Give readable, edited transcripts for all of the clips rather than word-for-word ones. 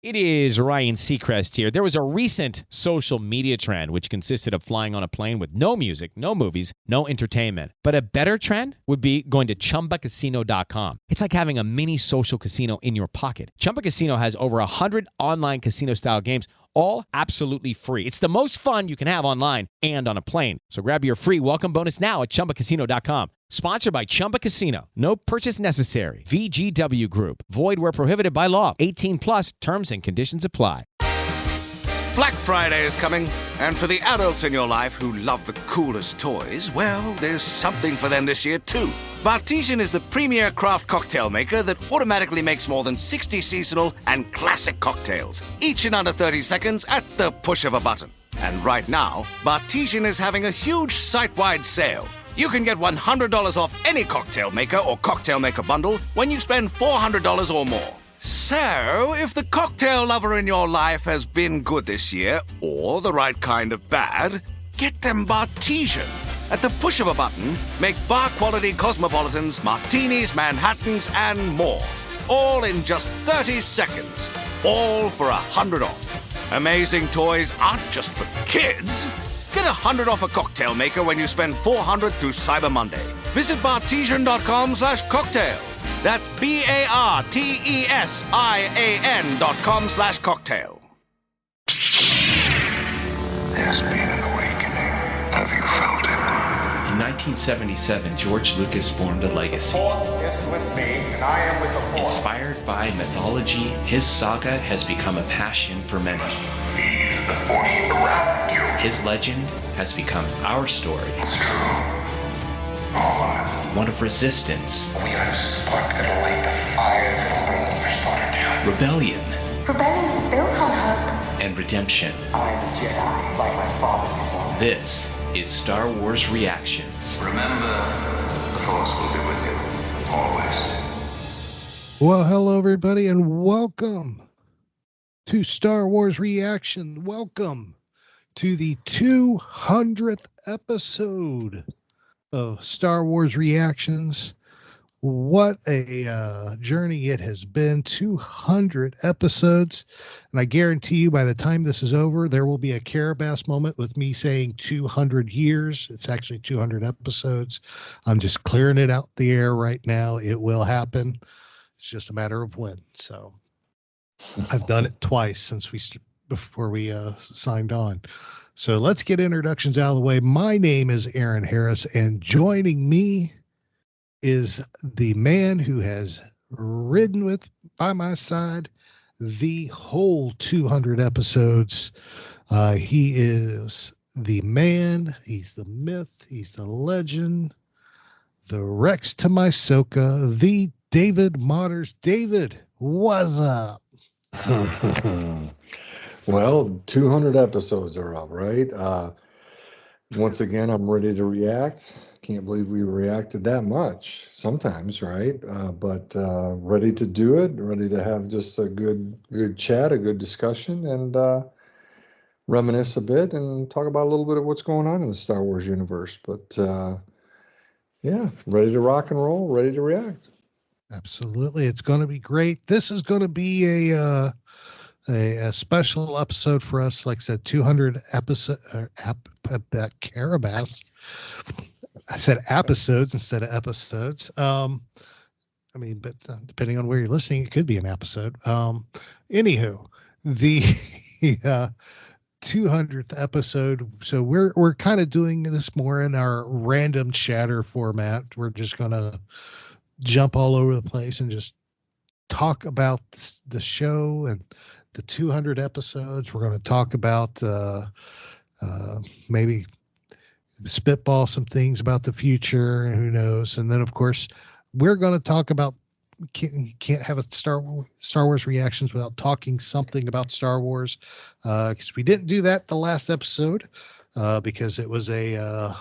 It is Ryan Seacrest here. There was a recent social media trend which consisted of flying on a plane with no music, no movies, no entertainment. But a better trend would be going to ChumbaCasino.com. It's like having a mini social casino in your pocket. Chumba Casino has over 100 online casino-style games, all absolutely free. It's the most fun you can have online and on a plane. So grab your free welcome bonus now at ChumbaCasino.com. Sponsored by Chumba Casino. No purchase necessary. VGW Group. Void where prohibited by law. 18 plus terms and conditions apply. Black Friday is coming, and for the adults in your life who love the coolest toys, well, there's something for them this year too. Bartesian is the premier craft cocktail maker that automatically makes more than 60 seasonal and classic cocktails, each in under 30 seconds at the push of a button. And right now, Bartesian is having a huge site-wide sale. You can get $100 off any cocktail maker or cocktail maker bundle when you spend $400 or more. So, if the cocktail lover in your life has been good this year, or the right kind of bad, get them Bartesian. At the push of a button, make bar-quality cosmopolitans, martinis, Manhattans, and more. All in just 30 seconds. All for $100 off. Amazing toys aren't just for kids. Get $100 off a cocktail maker when you spend $400 through Cyber Monday. Visit Bartesian.com/cocktail. That's BARTESIAN.com/cocktail. There's been an awakening. Have you felt it? In 1977, George Lucas formed a legacy. Force is with me, and I am with the Force. Inspired by mythology, his saga has become a passion for many. Feel the Force around you. His legend has become our story. It's true. All of it. One of resistance, We are the spark that'll light the fire that'll bring the First Order down. rebellion, Rebellion is built on hope. and redemption. I am a Jedi, like my father before me. This is Star Wars Reactions. Remember, the Force will be with you. Always. Well, hello, everybody, and welcome to Star Wars Reaction. Welcome to the 200th episode of Star Wars Reactions. What a journey it has been. 200 episodes. And I guarantee you by the time this is over, there will be a Carabas moment with me saying 200 years. It's actually 200 episodes. I'm just clearing it out the air right now. It will happen. It's just a matter of when. So I've done it twice since before we signed on. So let's get introductions out of the way. My name is Aaron Harris, and joining me is the man who has ridden by my side the whole 200 episodes. He is the man, he's the myth, he's the legend, the Rex to my Soka, the David Motters. David, what's up? Well, 200 episodes are up, right? Once again, I'm ready to react. Can't believe we reacted that much sometimes, right? But ready to do it, ready to have just a good chat, a good discussion, and reminisce a bit and talk about a little bit of what's going on in the Star Wars universe. But yeah, ready to rock and roll, ready to react. Absolutely. It's going to be great. This is going to be a special episode for us. Like I said, 200 episode that Carabas. I said episodes instead of episodes. I mean, but depending on where you're listening, it could be an episode. Anywho, the 200th episode. So we're kind of doing this more in our random chatter format. We're just going to jump all over the place and just talk about the show and the 200 episodes. We're going to talk about maybe spitball some things about the future, and who knows. And then, of course, we're going to talk about can't have a Star Wars reactions without talking something about Star Wars, because we didn't do that the last episode because it was a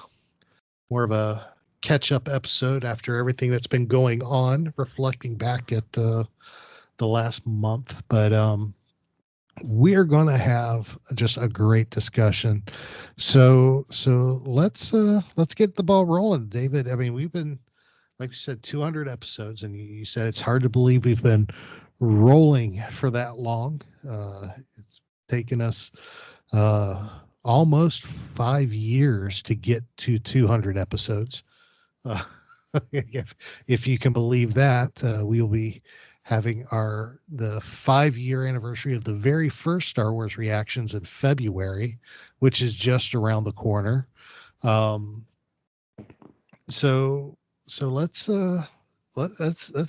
more of a catch-up episode after everything that's been going on, reflecting back at the last month. But we're going to have just a great discussion. So let's get the ball rolling, David. I mean, we've been, like you said, 200 episodes, and you said it's hard to believe we've been rolling for that long. It's taken us almost 5 years to get to 200 episodes. Uh, if you can believe that, we'll be having the 5-year anniversary of the very first Star Wars reactions in February, which is just around the corner. So let's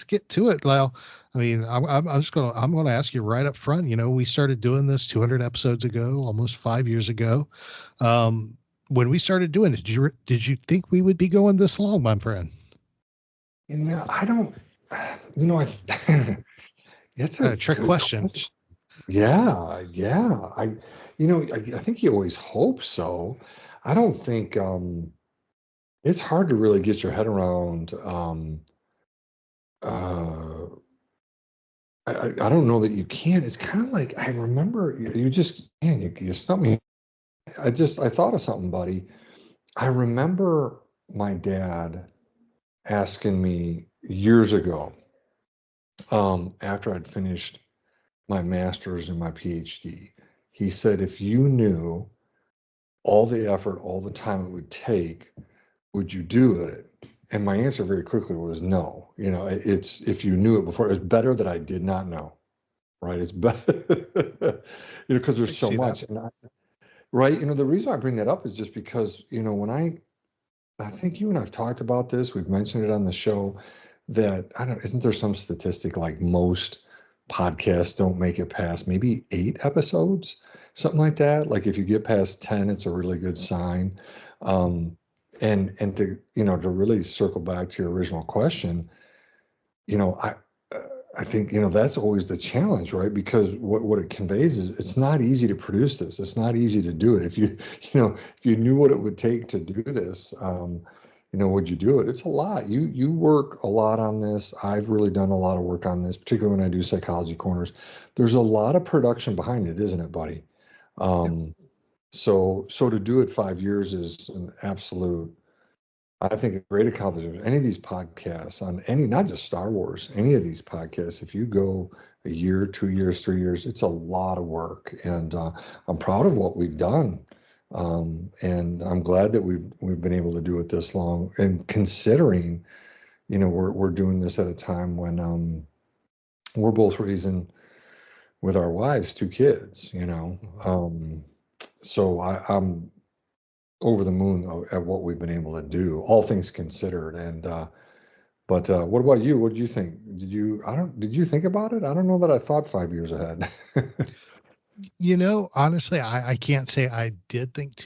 get to it, Lyle. I mean, I'm gonna ask you right up front. You know, we started doing this 200 episodes ago, almost 5 years ago. When we started doing it, did you think we would be going this long, my friend? You know, I don't. You know, it's a trick question. Yeah. I think you always hope so. I don't think. It's hard to really get your head around. I don't know that you can. It's kind of like, I remember you just can. You stumped me. I thought of something, buddy. I remember my dad asking me years ago, after I'd finished my master's and my PhD, he said, if you knew all the effort, all the time it would take, would you do it? And my answer very quickly was no. You know, it's, if you knew it before, it's better that I did not know, right? It's better, you know, because there's so much. And right. You know, the reason I bring that up is just because, you know, when I think you and I've talked about this, we've mentioned it on the show, that isn't there some statistic like most podcasts don't make it past maybe 8 episodes, something like that? Like if you get past 10, it's a really good sign. And to, you know, to really circle back to your original question, you know, I think, you know, that's always the challenge, right? Because what it conveys is it's not easy to produce this. It's not easy to do it. If you knew what it would take to do this, you know, would you do it? It's a lot. You work a lot on this. I've really done a lot of work on this, particularly when I do Psychology Corners. There's a lot of production behind it, isn't it, buddy? So to do it 5 years is an absolute, I think, a great accomplishment. Any of these podcasts on not just Star Wars, any of these podcasts, if you go a year, 2 years, 3 years, it's a lot of work. And I'm proud of what we've done. And I'm glad that we've been able to do it this long. And considering, you know, we're doing this at a time when we're both raising with our wives 2 kids, you know. So I'm over the moon at what we've been able to do, all things considered. And but what about you? What did you think? Did you think about it? I don't know that I thought 5 years ahead. You know, honestly, I can't say I did think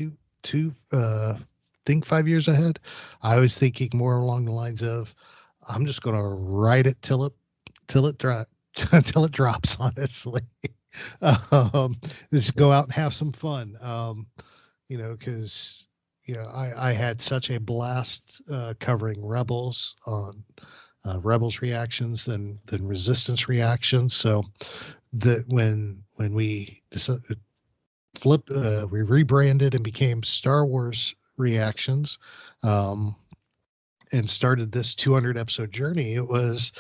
think 5 years ahead. I was thinking more along the lines of, I'm just going to write it till it drops. Honestly, just go out and have some fun. You know, because, you know, I had such a blast covering Rebels on Rebels reactions than Resistance reactions. So that when we we rebranded and became Star Wars reactions, and started this 200 episode journey, it was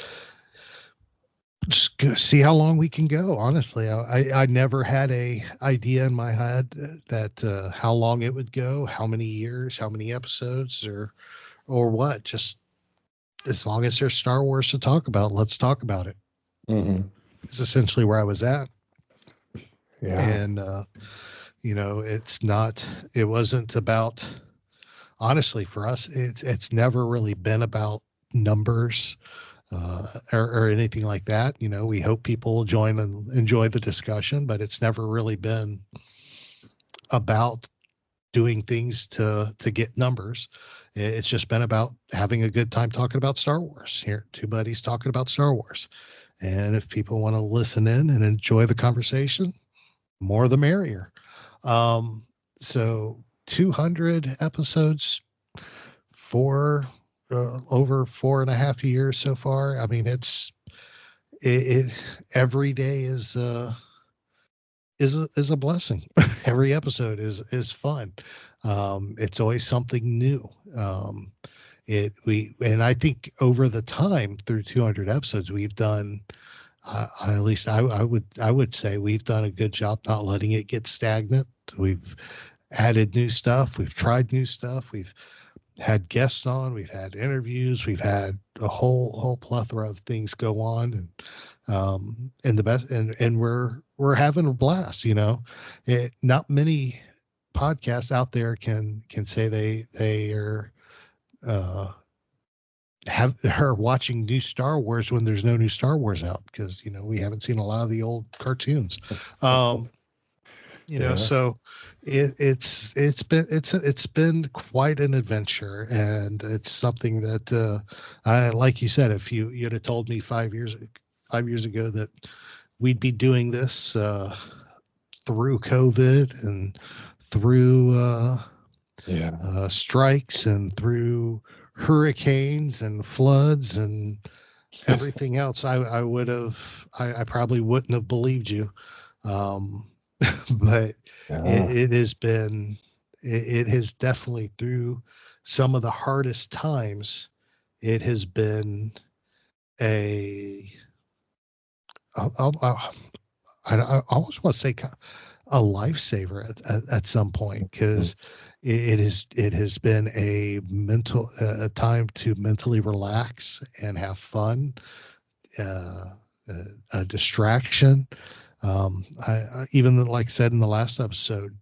just see how long we can go. Honestly, I never had a idea in my head that how long it would go, how many years, how many episodes, or what. Just as long as there's Star Wars to talk about, let's talk about it. Mm-hmm. It's essentially where I was at. Yeah. And you know, it wasn't about, honestly, for us, it's never really been about numbers or anything like that. You know, we hope people will join and enjoy the discussion, but it's never really been about doing things to get numbers. It's just been about having a good time talking about Star Wars. Here, 2 buddies talking about Star Wars. And if people want to listen in and enjoy the conversation, more the merrier. So 200 episodes for over 4.5 years so far. I mean, it every day is a blessing. Every episode is fun. It's always something new. And I think over the time through 200 episodes, we've done at least I would say we've done a good job not letting it get stagnant. We've added new stuff. We've tried new stuff. We've had guests on. We've had interviews. We've had a whole plethora of things go on, and the best, and we're having a blast. Not many podcasts out there can say they are are watching new Star Wars when there's no new Star Wars out, because we haven't seen a lot of the old cartoons. So it's been quite an adventure, and it's something that I, like you said, if you'd have told me 5 years ago that we'd be doing this through COVID and through strikes and through hurricanes and floods and everything else, I probably wouldn't have believed you. But it has definitely, through some of the hardest times, it has been I almost want to say a lifesaver at some point, because it has been a time to mentally relax and have fun, a distraction. I even, like I said in the last episode,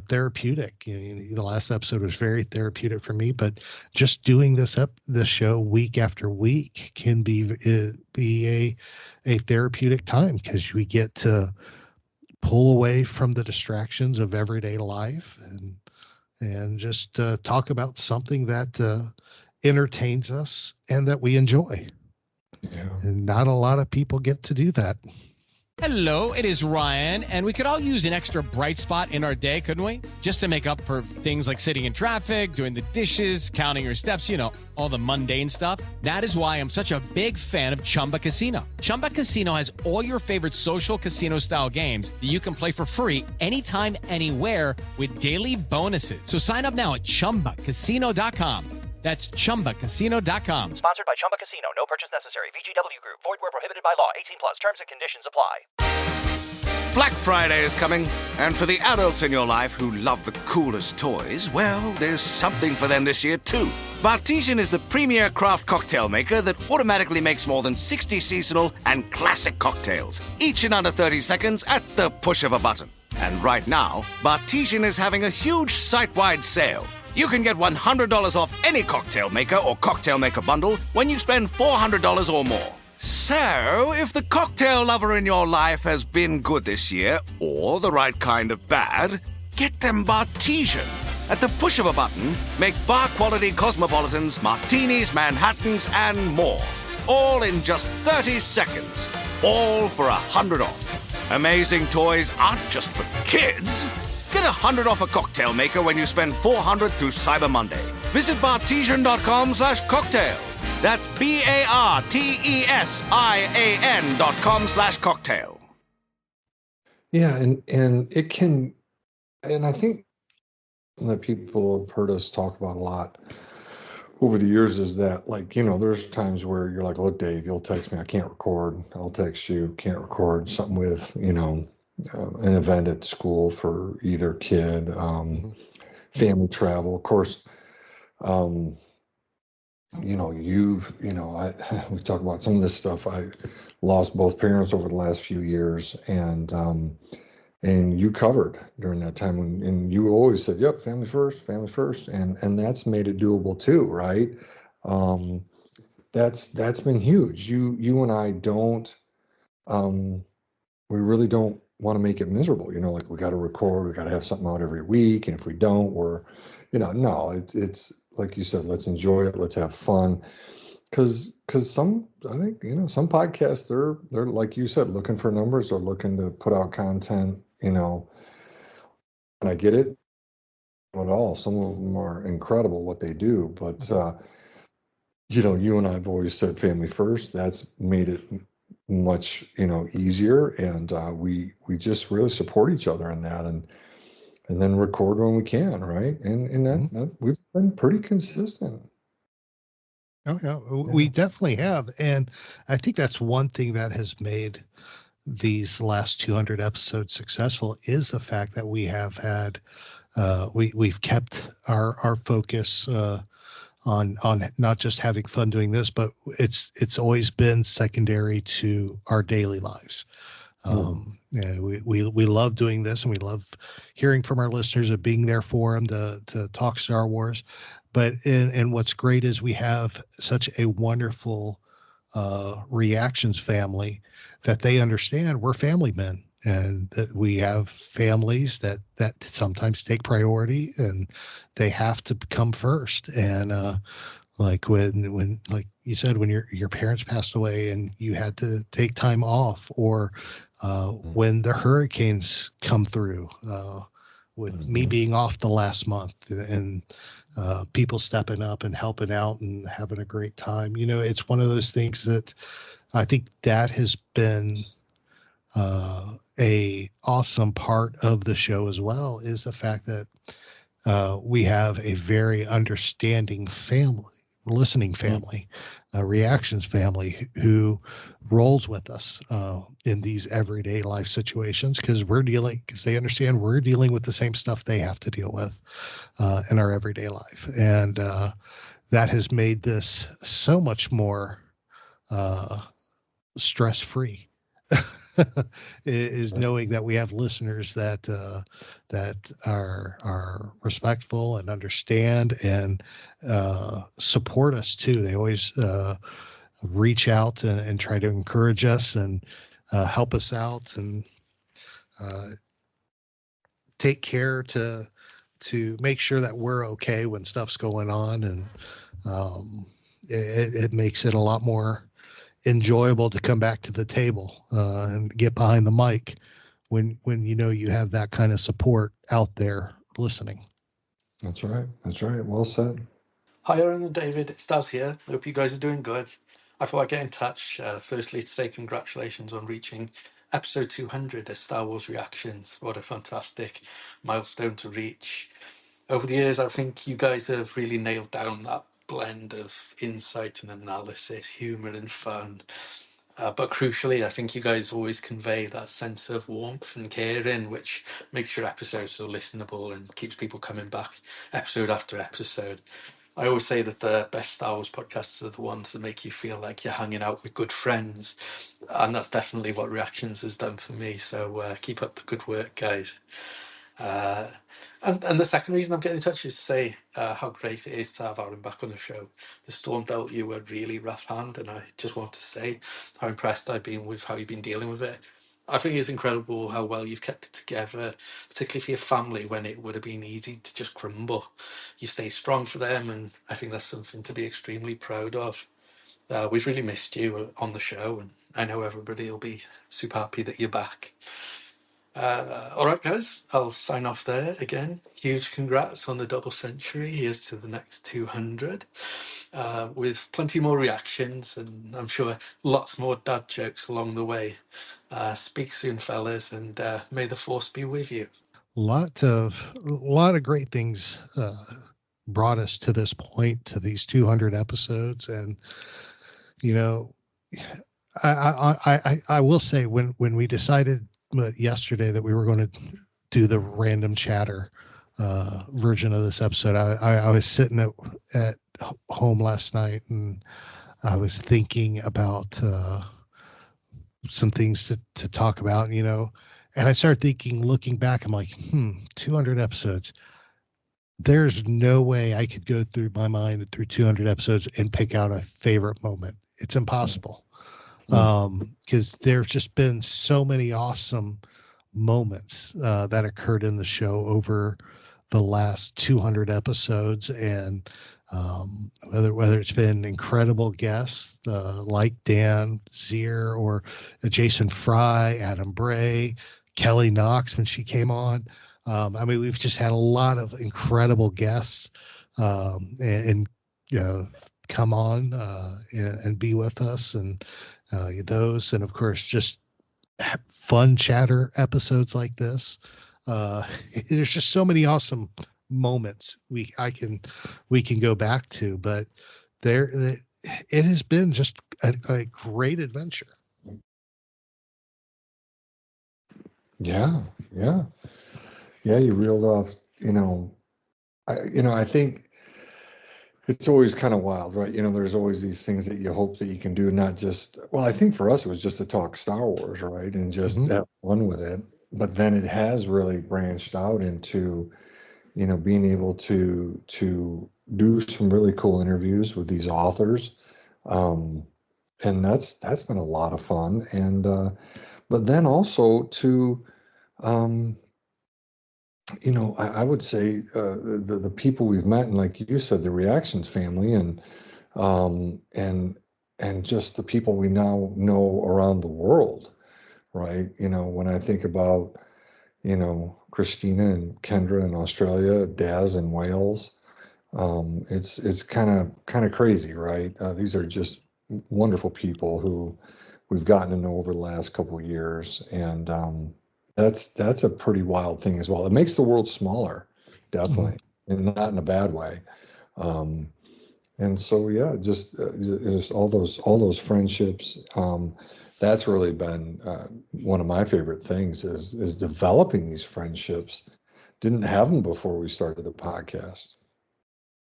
therapeutic. The last episode was very therapeutic for me, but just doing this show week after week can be a therapeutic time, because we get to pull away from the distractions of everyday life and just talk about something that entertains us and that we enjoy. Yeah. And not a lot of people get to do that. Hello, it is Ryan, and we could all use an extra bright spot in our day, couldn't we? Just to make up for things like sitting in traffic, doing the dishes, counting your steps, all the mundane stuff. That is why I'm such a big fan of Chumba Casino. Chumba Casino has all your favorite social casino-style games that you can play for free anytime, anywhere, with daily bonuses. So sign up now at ChumbaCasino.com. That's ChumbaCasino.com. Sponsored by Chumba Casino. No purchase necessary. VGW Group. Void where prohibited by law. 18 plus. Terms and conditions apply. Black Friday is coming, and for the adults in your life who love the coolest toys, well, there's something for them this year too. Bartesian is the premier craft cocktail maker that automatically makes more than 60 seasonal and classic cocktails, each in under 30 seconds at the push of a button. And right now, Bartesian is having a huge site-wide sale. You can get $100 off any cocktail maker or cocktail maker bundle when you spend $400 or more. So, if the cocktail lover in your life has been good this year, or the right kind of bad, get them Bartesian. At the push of a button, make bar-quality cosmopolitans, martinis, Manhattans, and more. All in just 30 seconds. All for $100 off. Amazing toys aren't just for kids. Get $100 off a cocktail maker when you spend $400 through Cyber Monday. Visit Bartesian.com/cocktail. That's BARTESIAN.com/cocktail. Yeah, and it can, and I think that people have heard us talk about a lot over the years is that, there's times where you're like, look, Dave, you'll text me, I can't record. I'll text you, can't record something with, an event at school for either kid, family travel. Of course, we talk about some of this stuff. I lost both parents over the last few years, and you covered during that time and you always said, yep, family first, and that's made it doable too, right? That's been huge. You and I don't, we really don't want to make it miserable, we got to record, we got to have something out every week, and if we don't, we're, no, it's like you said, let's enjoy it, let's have fun, because some, I think, some podcasts, they're like you said, looking for numbers, or looking to put out content, and I get it at all. Some of them are incredible what they do, but you and I have always said family first. That's made it much easier, and we just really support each other in that, and then record when we can, right? And that we've been pretty consistent. Oh yeah, we definitely have. And I think that's one thing that has made these last 200 episodes successful is the fact that we have had, we've kept our focus, on not just having fun doing this, but it's always been secondary to our daily lives. And we love doing this, and we love hearing from our listeners and being there for them to talk Star Wars. But and what's great is we have such a wonderful reactions family that they understand we're family men, and that we have families that sometimes take priority, and they have to come first. And like when like you said, when your parents passed away and you had to take time off, or when the hurricanes come through, with me being off the last month, and people stepping up and helping out and having a great time. It's one of those things that I think that has been a awesome part of the show as well, is the fact that we have a very understanding family, listening family, reactions family who rolls with us in these everyday life situations, because they understand we're dealing with the same stuff they have to deal with in our everyday life. And that has made this so much more stress-free. Is knowing that we have listeners that are respectful and understand and support us too. They always reach out and try to encourage us and help us out, and take care to make sure that we're okay when stuff's going on. And it makes it a lot more enjoyable to come back to the table and get behind the mic when you have that kind of support out there listening. That's right. Well said. Hi, Aaron and David. It's Daz here. Hope you guys are doing good. I thought I'd get in touch, firstly, to say congratulations on reaching episode 200 of Star Wars Reactions. What a fantastic milestone to reach. Over the years, I think you guys have really nailed down that blend of insight and analysis, humour and fun. But crucially, I think you guys always convey that sense of warmth and caring, which makes your episodes so listenable and keeps people coming back episode after episode. I always say that the best Star Wars podcasts are the ones that make you feel like you're hanging out with good friends. And that's definitely what Reactions has done for me. So keep up the good work, guys. And the second reason I'm getting in touch is to say how great it is to have Aaron back on the show. The storm dealt you a really rough hand, and I just want to say how impressed I've been with how you've been dealing with it. I think it's incredible how well you've kept it together, particularly for your family when it would have been easy to just crumble. You stay strong for them, and I think that's something to be extremely proud of. We've really missed you on the show, and I know everybody will be super happy that you're back. All right, guys, I'll sign off there again. Huge congrats on the double century. Here's to the next 200 with plenty more reactions, and I'm sure lots more dad jokes along the way. Speak soon, fellas, and may the force be with you. A lot of great things brought us to this point, to these 200 episodes. And I will say, when we decided yesterday that we were going to do the random chatter version of this episode, I was sitting at home last night, and I was thinking about some things to talk about, and I started thinking, looking back, I'm like, 200 episodes. There's no way I could go through my mind through 200 episodes and pick out a favorite moment. It's impossible. Because there's just been so many awesome moments that occurred in the show over the last 200 episodes. And whether it's been incredible guests like Dan Zier, or Jason Fry, Adam Bray, Kelly Knox when she came on. We've just had a lot of incredible guests and come on and be with us, and those, and of course just fun chatter episodes like this. There's just so many awesome moments we can go back to, but it has been just a great adventure. Yeah. You reeled off, I think it's always kind of wild, right? There's always these things that you hope that you can do, not just, well, I think for us, it was just to talk Star Wars, right? And just have fun with it. But then it has really branched out into, being able to do some really cool interviews with these authors. And that's been a lot of fun. And, but then also to, I would say the people we've met, and like you said, the Reactions family, and just the people we now know around the world, right? When I think about, Christina and Kendra in Australia, Daz in Wales, it's kind of crazy, right? These are just wonderful people who we've gotten to know over the last couple of years, and that's a pretty wild thing as well. It makes the world smaller, definitely, and not in a bad way. And so, yeah, just all those friendships. That's really been one of my favorite things is developing these friendships. Didn't have them before we started the podcast.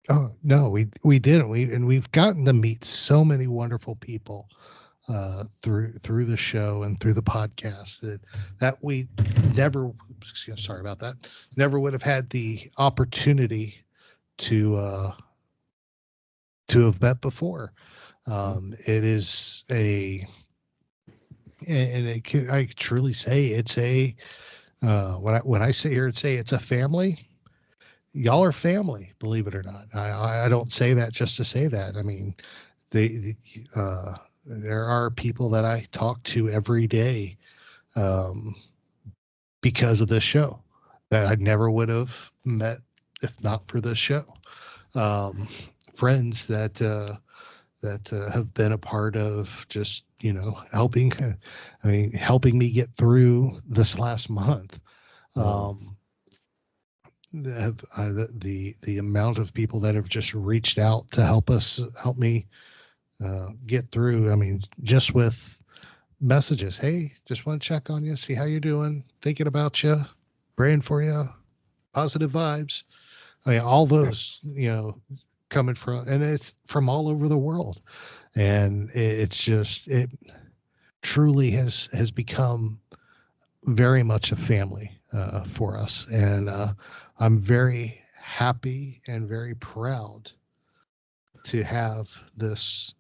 Oh no, we didn't. We've gotten to meet so many wonderful people through the show and through the podcast that we never would have had the opportunity to have met before. It is I truly say it's when I sit here and say it's a family. Y'all are family, believe it or not. I don't say that just to say that. I mean, there are people that I talk to every day because of this show that I never would have met if not for this show. Friends that have been a part of just, helping me get through this last month. The amount of people that have just reached out to help me get through. I mean, just with messages, hey, just want to check on you, see how you're doing, thinking about you, praying for you, positive vibes. I mean, all those, coming from, and it's from all over the world. And it truly has become very much a family for us. And I'm very happy and very proud to have this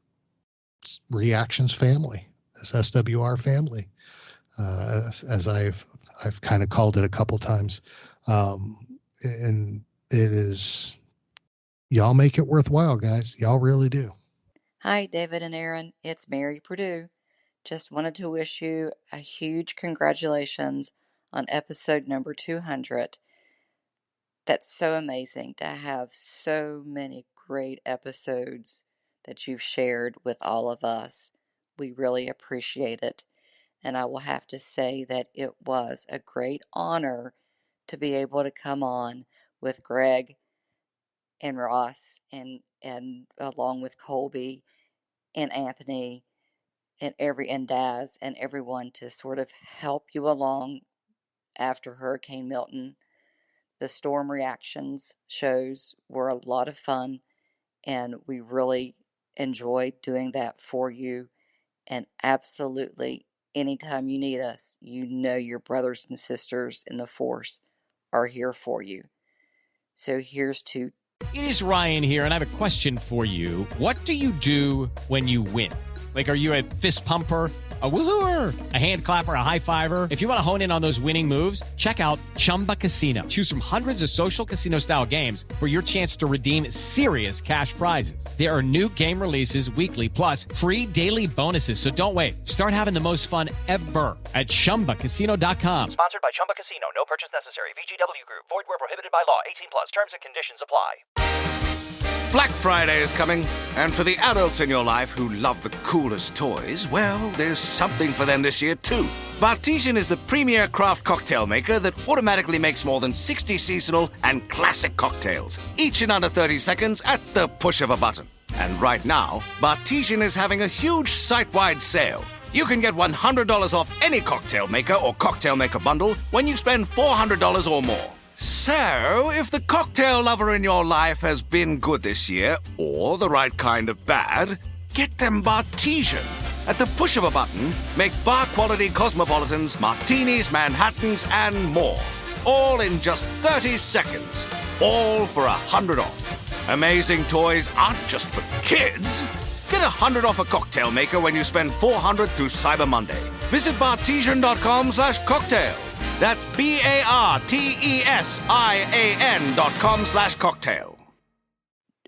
Reactions family, this SWR family, as I've kind of called it a couple times. And it is, y'all make it worthwhile, guys. Y'all really do. Hi, David and Aaron. It's Mary Purdue. Just wanted to wish you a huge congratulations on episode number 200. That's so amazing to have so many great episodes that you've shared with all of us. We really appreciate it. And I will have to say that it was a great honor to be able to come on with Greg and Ross and along with Colby and Anthony and Daz and everyone to sort of help you along after Hurricane Milton. The storm reactions shows were a lot of fun, and we really enjoyed doing that for you. And absolutely, anytime you need us, your brothers and sisters in the Force are here for you. So here's to... It is Ryan here, and I have a question for you. What do you do when you win? Like, are you a fist pumper, a woohooer, a hand clapper, a high fiver? If you want to hone in on those winning moves, check out Chumba Casino. Choose from hundreds of social casino-style games for your chance to redeem serious cash prizes. There are new game releases weekly, plus free daily bonuses. So don't wait. Start having the most fun ever at ChumbaCasino.com. Sponsored by Chumba Casino. No purchase necessary. VGW Group. Void where prohibited by law. 18+. Terms and conditions apply. Black Friday is coming, and for the adults in your life who love the coolest toys, well, there's something for them this year too. Bartesian is the premier craft cocktail maker that automatically makes more than 60 seasonal and classic cocktails, each in under 30 seconds at the push of a button. And right now, Bartesian is having a huge site-wide sale. You can get $100 off any cocktail maker or cocktail maker bundle when you spend $400 or more. So, if the cocktail lover in your life has been good this year, or the right kind of bad, get them Bartesian. At the push of a button, make bar-quality cosmopolitans, martinis, Manhattans, and more. All in just 30 seconds. All for $100 off. Amazing toys aren't just for kids. Get $100 off a cocktail maker when you spend $400 through Cyber Monday. Visit bartesian.com/cocktail. That's BARTESIAN.com/cocktail.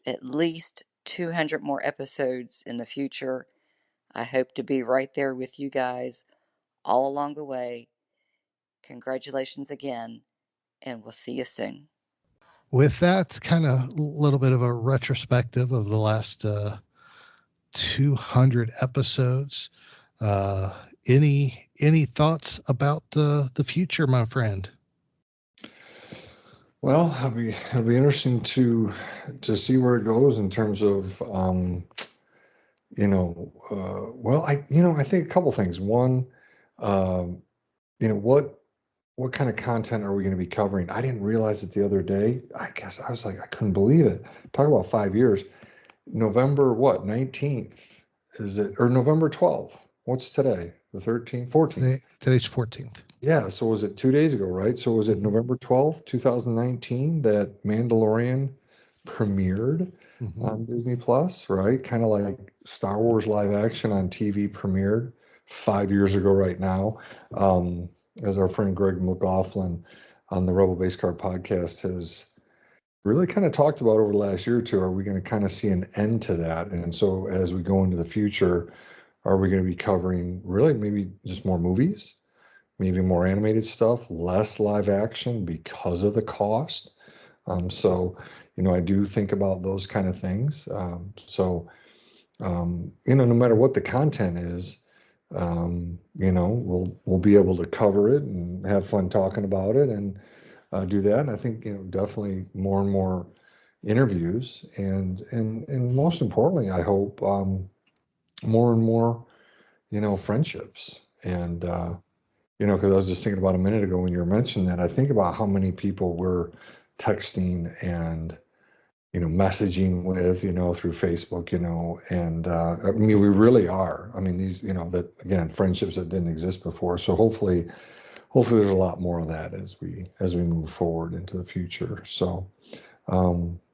At least 200 more episodes in the future. I hope to be right there with you guys all along the way. Congratulations again, and we'll see you soon. With that, kind of a little bit of a retrospective of the last 200 episodes. Any thoughts about the future, my friend? Well, it'll be interesting to see where it goes in terms of I think a couple things. One, what kind of content are we going to be covering? I didn't realize it the other day. I guess I was like, I couldn't believe it. Talk about 5 years. November 19th is it, or November 12th? What's today? The 13th, 14th. Today's 14th. Yeah. So was it 2 days ago, right? So was it November 12th, 2019 that Mandalorian premiered on Disney Plus, right? Kind of like Star Wars live action on TV premiered 5 years ago right now. As our friend Greg McLaughlin on the Rebel Base Card podcast has really kind of talked about over the last year or two, are we going to kind of see an end to that? And so as we go into the future, are we going to be covering really maybe just more movies, maybe more animated stuff, less live action because of the cost? So, I do think about those kind of things. No matter what the content is, we'll be able to cover it and have fun talking about it and do that. And I think, definitely more and more interviews and most importantly, I hope, more and more, friendships. And, because I was just thinking about a minute ago when you were mentioning that, I think about how many people we're texting and, messaging with, through Facebook, and we really are. I mean, these, that again, friendships that didn't exist before. So hopefully there's a lot more of that as we move forward into the future. So,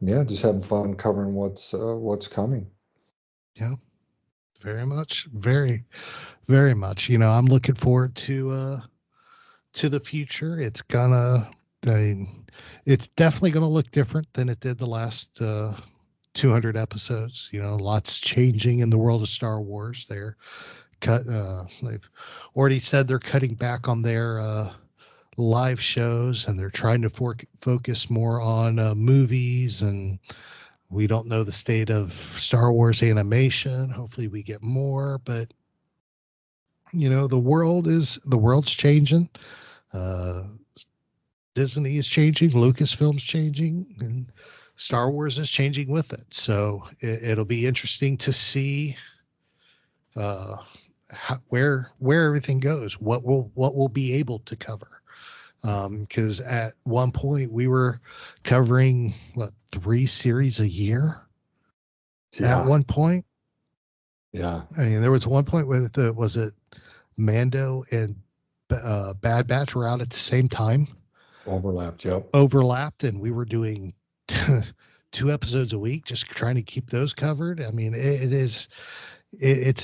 just having fun covering what's coming. Yeah, very much, very, very much. I'm looking forward to the future. It's definitely going to look different than it did the last 200 episodes. Lots changing in the world of Star Wars. They've already said they're cutting back on their live shows, and they're trying to focus more on movies. And we don't know the state of Star Wars animation. Hopefully we get more, but the world's changing. Disney is changing, Lucasfilm's changing, and Star Wars is changing with it. So it'll be interesting to see where everything goes, what we'll be able to cover. Because at one point we were covering 3 series a year. Yeah. At one point. Yeah. I mean, there was one point where was it Mando and Bad Batch were out at the same time. Overlapped, and we were doing 2 episodes a week, just trying to keep those covered. I mean, it's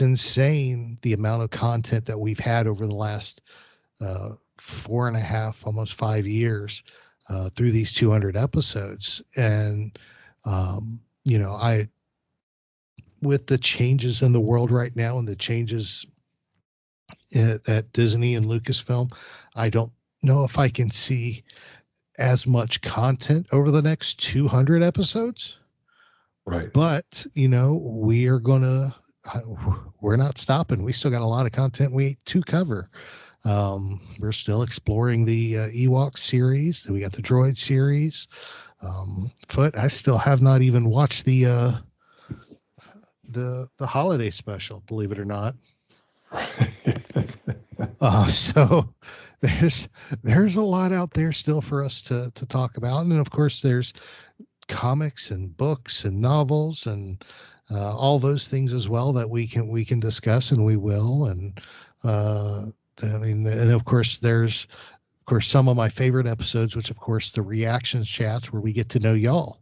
insane the amount of content that we've had over the last 4.5, almost 5 years through these 200 episodes. And with the changes in the world right now and the changes at Disney and Lucasfilm, I don't know if I can see as much content over the next 200 episodes. Right. But, we're not stopping. We still got a lot of content to cover. We're still exploring the Ewok series. We got the droid series. I still have not even watched the the holiday special, believe it or not. So there's a lot out there still for us to talk about, and of course there's comics and books and novels and all those things as well that we can discuss, and we will. And and of course there's some of my favorite episodes, which of course the reactions chats where we get to know y'all.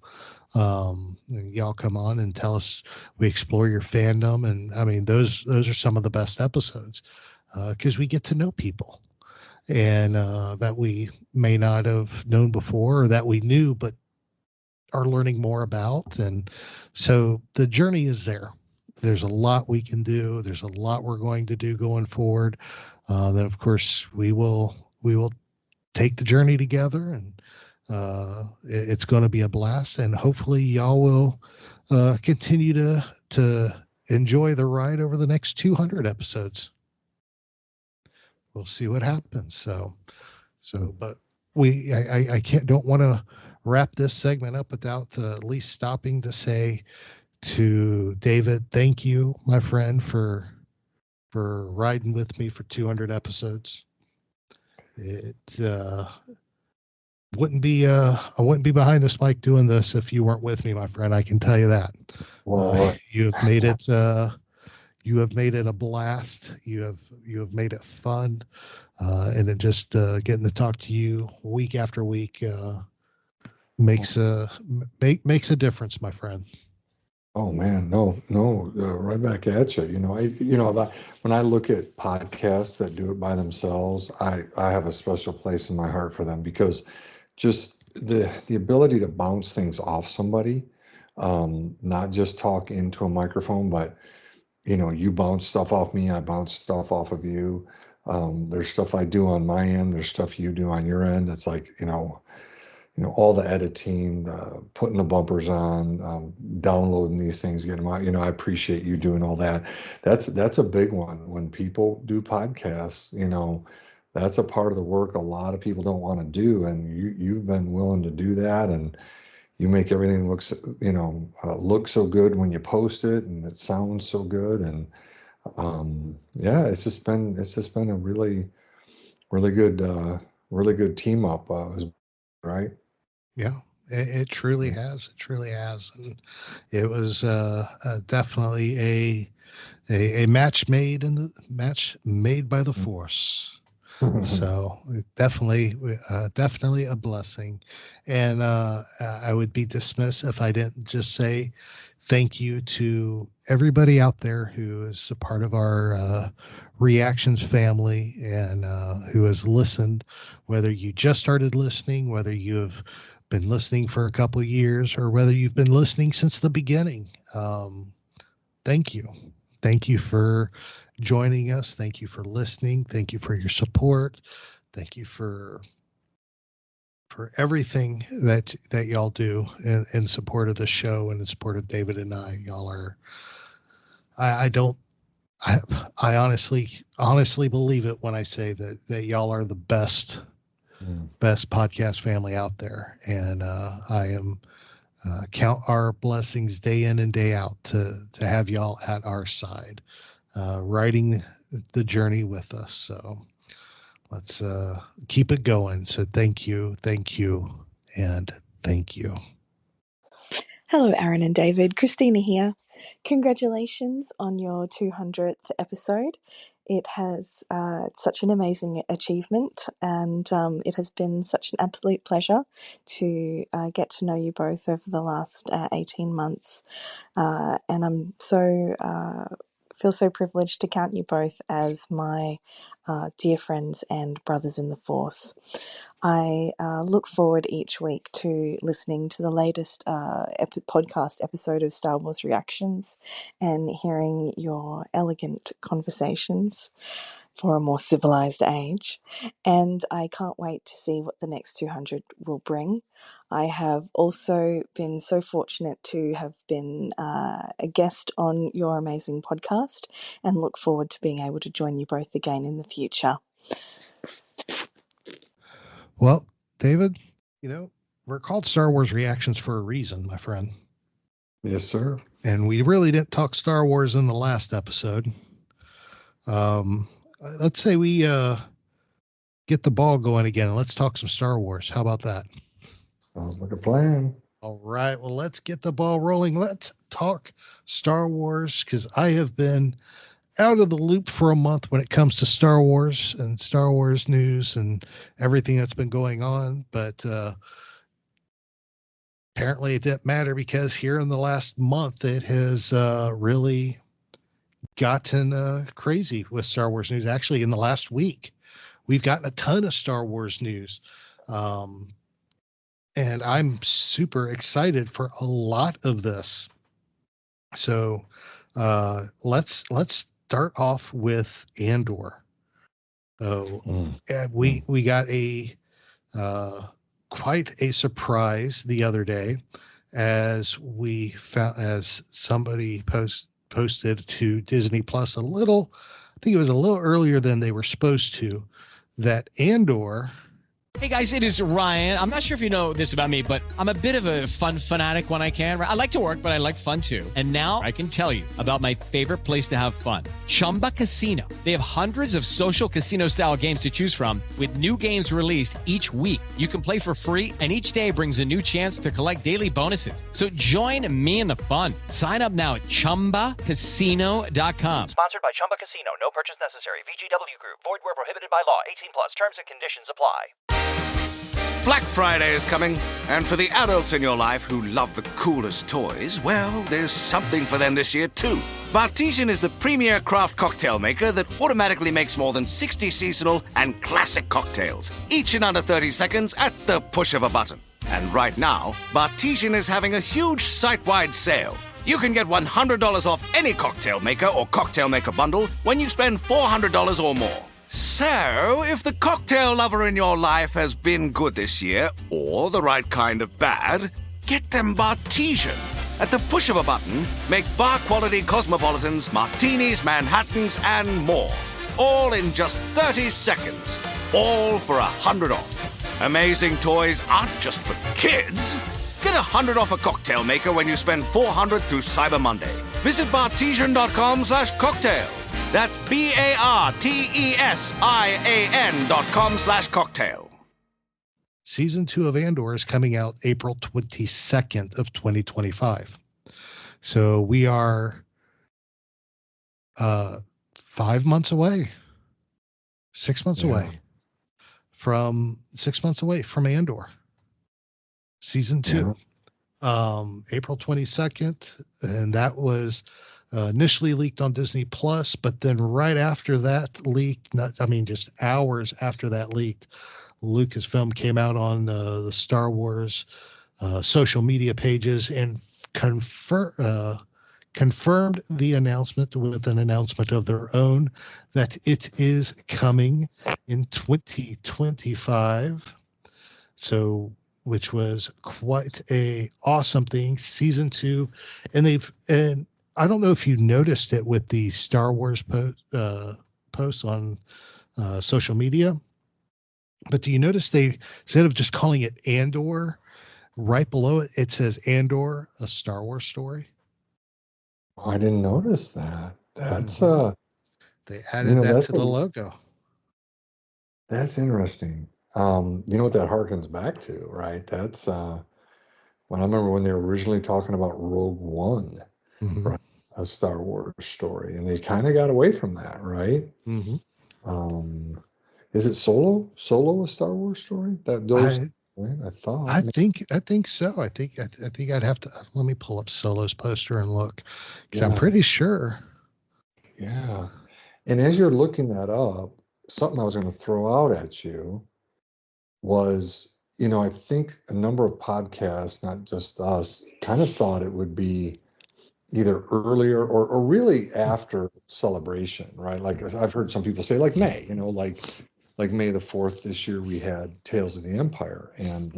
Y'all come on and tell us, we explore your fandom, and I mean those are some of the best episodes because we get to know people and that we may not have known before, or that we knew but are learning more about. And so the journey is there. There's a lot we can do. There's a lot we're going to do going forward. Then of course we will take the journey together, and it's going to be a blast. And hopefully y'all will continue to enjoy the ride over the next 200 episodes. We'll see what happens. So, but I don't want to wrap this segment up without at least stopping to say to David, thank you, my friend, for riding with me for 200 episodes. It wouldn't be I wouldn't be behind this mic doing this if you weren't with me, my friend. I can tell you that. Well, you have made it a blast. You have made it fun, and it just getting to talk to you week after week makes a difference, my friend. Oh man, no, right back at you. When I look at podcasts that do it by themselves, I have a special place in my heart for them, because just the ability to bounce things off somebody, not just talk into a microphone, but you bounce stuff off me, I bounce stuff off of you. There's stuff I do on my end, there's stuff you do on your end. It's like, all the editing, putting the bumpers on, downloading these things, getting them out. I appreciate you doing all that. That's a big one. When people do podcasts, that's a part of the work a lot of people don't want to do, and you've been willing to do that, and you make everything look so good when you post it, and it sounds so good. And it's just been a really, really good team up, right? Yeah, it truly has. It truly has. And it was definitely a match made by the Force. So definitely a blessing. And I would be dismissed if I didn't just say thank you to everybody out there who is a part of our reactions family, and who has listened, whether you just started listening, whether you have been listening for a couple of years, or whether you've been listening since the beginning. Thank you. Thank you for joining us. Thank you for listening. Thank you for your support. Thank you for everything that y'all do in support of the show and in support of David and I. Y'all are, I honestly believe it when I say that y'all are the best podcast family out there. And I am count our blessings day in and day out to have y'all at our side, riding the journey with us. So let's keep it going. So thank you, and thank you. Hello, Aaron and David. Christina here. Congratulations on your 200th episode. It has such an amazing achievement, and it has been such an absolute pleasure to get to know you both over the last 18 months. And I'm feel so privileged to count you both as my dear friends and brothers in the Force. I look forward each week to listening to the latest podcast episode of Star Wars Reactions and hearing your elegant conversations for a more civilized age. And I can't wait to see what the next 200 will bring. I have also been so fortunate to have been a guest on your amazing podcast, and look forward to being able to join you both again in the future. Well, David, we're called Star Wars Reactions for a reason, my friend. Yes, sir. And we really didn't talk Star Wars in the last episode. Let's say we get the ball going again and let's talk some Star Wars. How about that? Sounds like a plan. All right. Well, let's get the ball rolling. Let's talk Star Wars, because I have been out of the loop for a month when it comes to Star Wars and Star Wars news and everything that's been going on. But apparently it didn't matter, because here in the last month, it has really gotten crazy with Star Wars news. Actually, in the last week, we've gotten a ton of Star Wars news. And I'm super excited for a lot of this. So let's start off with Andor. We got a quite a surprise the other day, as we found, as somebody posted to Disney Plus I think it was a little earlier than they were supposed to, that Andor. Hey guys, it is Ryan. I'm not sure if you know this about me, but I'm a bit of a fun fanatic when I can. I like to work, but I like fun too. And now I can tell you about my favorite place to have fun, Chumba Casino. They have hundreds of social casino style games to choose from, with new games released each week. You can play for free, and each day brings a new chance to collect daily bonuses. So join me in the fun. Sign up now at ChumbaCasino.com. Sponsored by Chumba Casino. No purchase necessary. VGW Group. Void where prohibited by law. 18 plus. Terms and conditions apply. Black Friday is coming, and for the adults in your life who love the coolest toys, well, there's something for them this year too. Bartesian is the premier craft cocktail maker that automatically makes more than 60 seasonal and classic cocktails, each in under 30 seconds at the push of a button. And right now, Bartesian is having a huge site-wide sale. You can get $100 off any cocktail maker or cocktail maker bundle when you spend $400 or more. So, if the cocktail lover in your life has been good this year, or the right kind of bad, get them Bartesian. At the push of a button, make bar-quality cosmopolitans, martinis, Manhattans, and more. All in just 30 seconds. All for $100 off. Amazing toys aren't just for kids. Get $100 off a cocktail maker when you spend $400 through Cyber Monday. Visit Bartesian.com/cocktail. That's BARTESIAN.com/cocktail. Season 2 of Andor is coming out April 22nd of 2025. So we are 5 months away, 6 months away from Andor. Season 2, April 22nd. And that was initially leaked on Disney Plus, but then right after that leaked, just hours after that leaked, Lucasfilm came out on the Star Wars social media pages and confirmed the announcement with an announcement of their own that it is coming in 2025. So, which was quite a awesome thing. Season 2, and I don't know if you noticed it with the Star Wars posts on social media, but do you notice they, instead of just calling it Andor, right below it, it says Andor, a Star Wars story? I didn't notice that. That's they added that to the logo. That's interesting. You know what that harkens back to, right? That's when I remember when they were originally talking about Rogue One, right? A Star Wars story, and they kind of got away from that, right? Is it Solo a Star Wars story? I think so. I think I'd have to, let me pull up Solo's poster and look, because I'm pretty sure. Yeah. And as you're looking that up, something I was going to throw out at you was, I think a number of podcasts, not just us, kind of thought it would be either earlier or really after Celebration, right? Like I've heard some people say like May, like May the 4th this year we had Tales of the Empire. And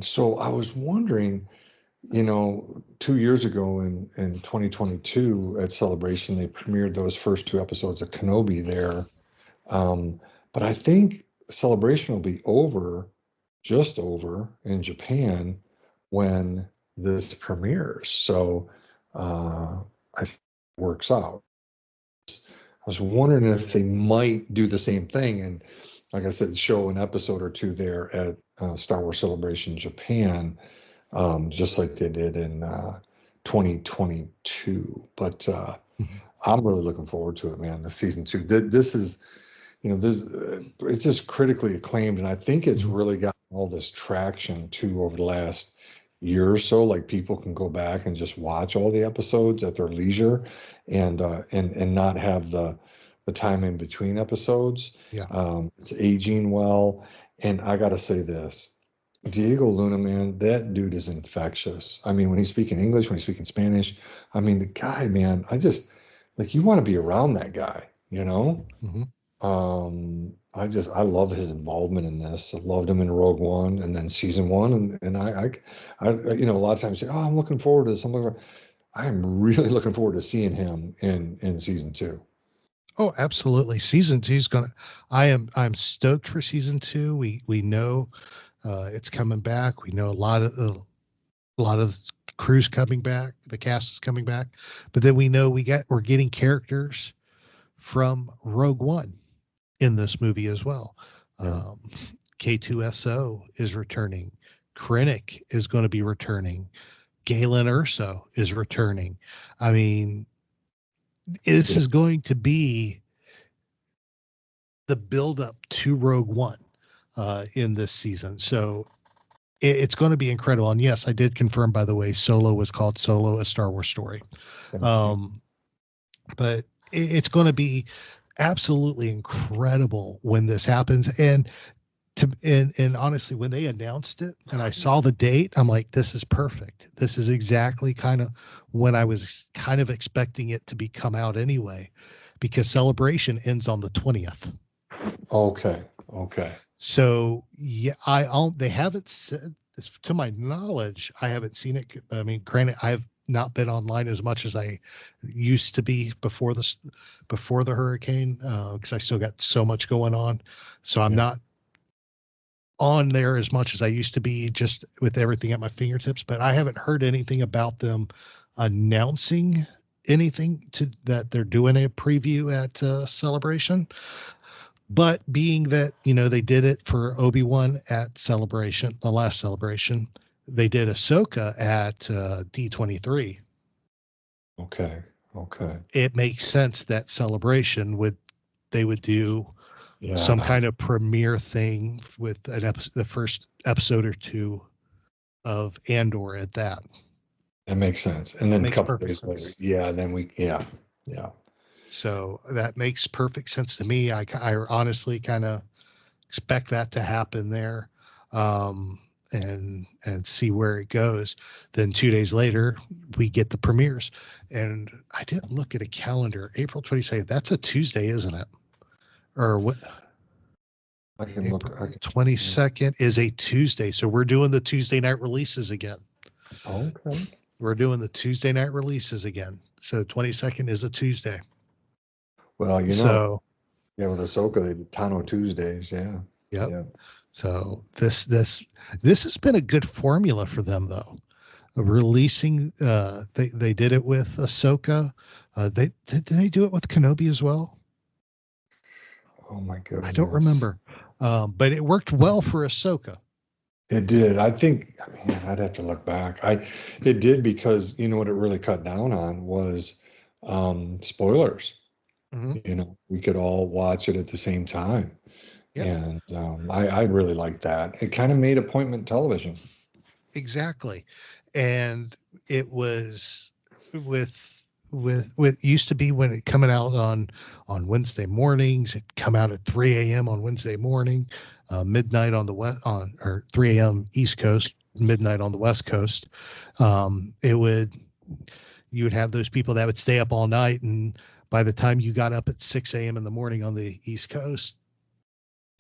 so I was wondering, 2 years ago in 2022 at Celebration, they premiered those first 2 episodes of Kenobi there. But I think Celebration will be just over in Japan when this premieres. So I think it works out. I was wondering if they might do the same thing, and like I said, show an episode or two there at Star Wars Celebration Japan, just like they did in 2022. But I'm really looking forward to it, man. The season 2. This is, this it's just critically acclaimed, and I think it's really got all this traction too over the last year or so. Like, people can go back and just watch all the episodes at their leisure, and not have the time in between episodes. It's aging well, and I gotta say this, Diego Luna, man, that dude is infectious. I mean, when he's speaking English, when he's speaking Spanish, I mean, the guy, man, I just, like, you want to be around that guy, I love his involvement in this. I loved him in Rogue One and then season 1. And I a lot of times say, oh, I'm looking forward to this. I am really looking forward to seeing him in season 2. Oh, absolutely. Season 2 is I'm stoked for season 2. We know it's coming back. We know a lot of the crew's coming back. The cast is coming back, but then we know we're getting characters from Rogue One in this movie as well. K2SO is returning. Krennic is going to be returning. Galen Erso is returning. I mean, this is going to be the build-up to Rogue One in this season. So it's going to be incredible. And yes, I did confirm, by the way, Solo was called Solo, a Star Wars story. But it's going to be absolutely incredible when this happens. And honestly, when they announced it and I saw the date, I'm like, this is perfect. This is exactly kind of when I was kind of expecting it to come out anyway, because Celebration ends on the 20th. Okay. So yeah, they haven't said, to my knowledge, I haven't seen it. I mean, granted, I've not been online as much as I used to be before the hurricane, because I still got so much going on. So I'm not on there as much as I used to be, just with everything at my fingertips. But I haven't heard anything about them announcing anything that they're doing a preview at Celebration. But being that, they did it for Obi-Wan at Celebration, the last Celebration, they did Ahsoka at D23. Okay. It makes sense that Celebration they would do some kind of premiere thing with the first episode or two of Andor at that. That makes sense. And then a couple days later. Yeah. Then yeah. So that makes perfect sense to me. I honestly kind of expect that to happen there, and see where it goes. Then 2 days later, we get the premieres. And I didn't look at a calendar. April 22nd, that's a Tuesday, isn't it? Or what? I can look. 22nd is a Tuesday. So we're doing the Tuesday night releases again. Okay. We're doing the Tuesday night releases again. So 22nd is a Tuesday. Well, with Ahsoka, they did Tano Tuesdays. Yeah. Yep. Yeah. So this has been a good formula for them, though. Releasing, they did it with Ahsoka. Did they do it with Kenobi as well? Oh my goodness, I don't remember. But it worked well for Ahsoka. It did. I think. I'd have to look back. It did, because what it really cut down on was spoilers. Mm-hmm. We could all watch it at the same time. Yep. And I really liked that. It kind of made appointment television. Exactly. And it was with used to be when it coming out on Wednesday mornings, it'd come out at 3 a.m. on Wednesday morning, midnight on the west, or 3 a.m. East Coast, midnight on the West Coast. You would have those people that would stay up all night, and by the time you got up at 6 a.m. in the morning on the East Coast,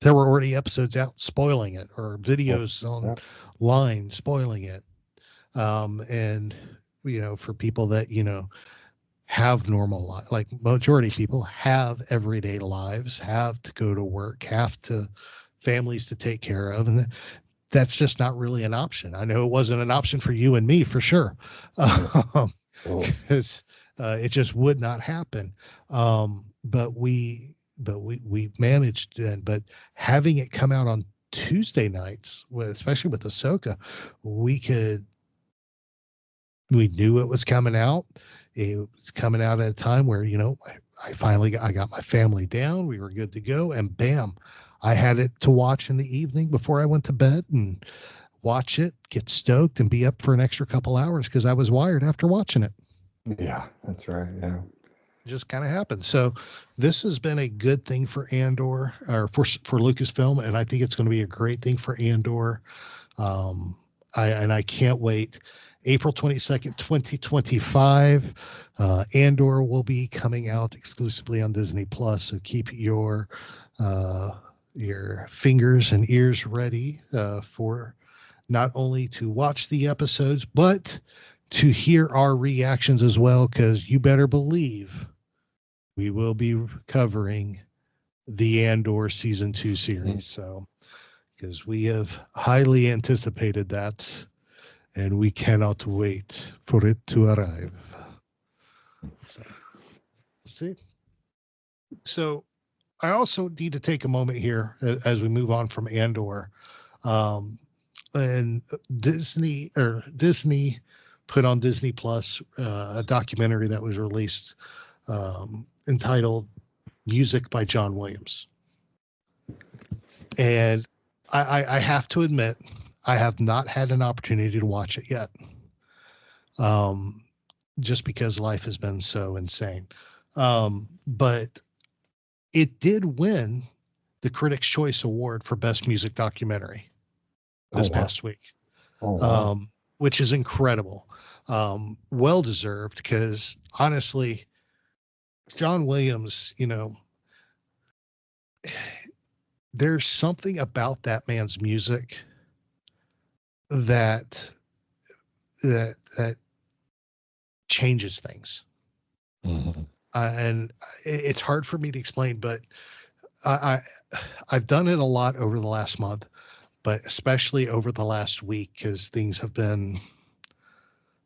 there were already episodes out spoiling it, or videos online spoiling it. And for people that have normal life, like majority of people have everyday lives, have to go to work, have to families to take care of, and that's just not really an option. I know it wasn't an option for you and me for sure. Because it just would not happen. But we managed then. But having it come out on Tuesday nights, especially with Ahsoka, we knew it was coming out. It was coming out at a time where, I got my family down. We were good to go, and bam, I had it to watch in the evening before I went to bed and watch it, get stoked, and be up for an extra couple hours because I was wired after watching it. Yeah, that's right. Yeah. It just kind of happened. So this has been a good thing for Andor, or for Lucasfilm, and I think it's going to be a great thing for Andor. I can't wait. April 22nd, 2025, Andor will be coming out exclusively on Disney Plus. So keep your fingers and ears ready for not only to watch the episodes, but to hear our reactions as well, because you better believe we will be covering the Andor Season 2 series. So, because we have highly anticipated that, and we cannot wait for it to arrive. So, see. So, I also need to take a moment here as we move on from Andor. And Disney put on Disney Plus a documentary that was released entitled Music by John Williams. And I have to admit, I have not had an opportunity to watch it yet. Just because life has been so insane. But it did win the Critics' Choice Award for Best Music Documentary this past week. Which is incredible. Well deserved, because honestly, John Williams, there's something about that man's music that changes things. Mm-hmm. And it's hard for me to explain, but I've done it a lot over the last month, but especially over the last week, because things have been,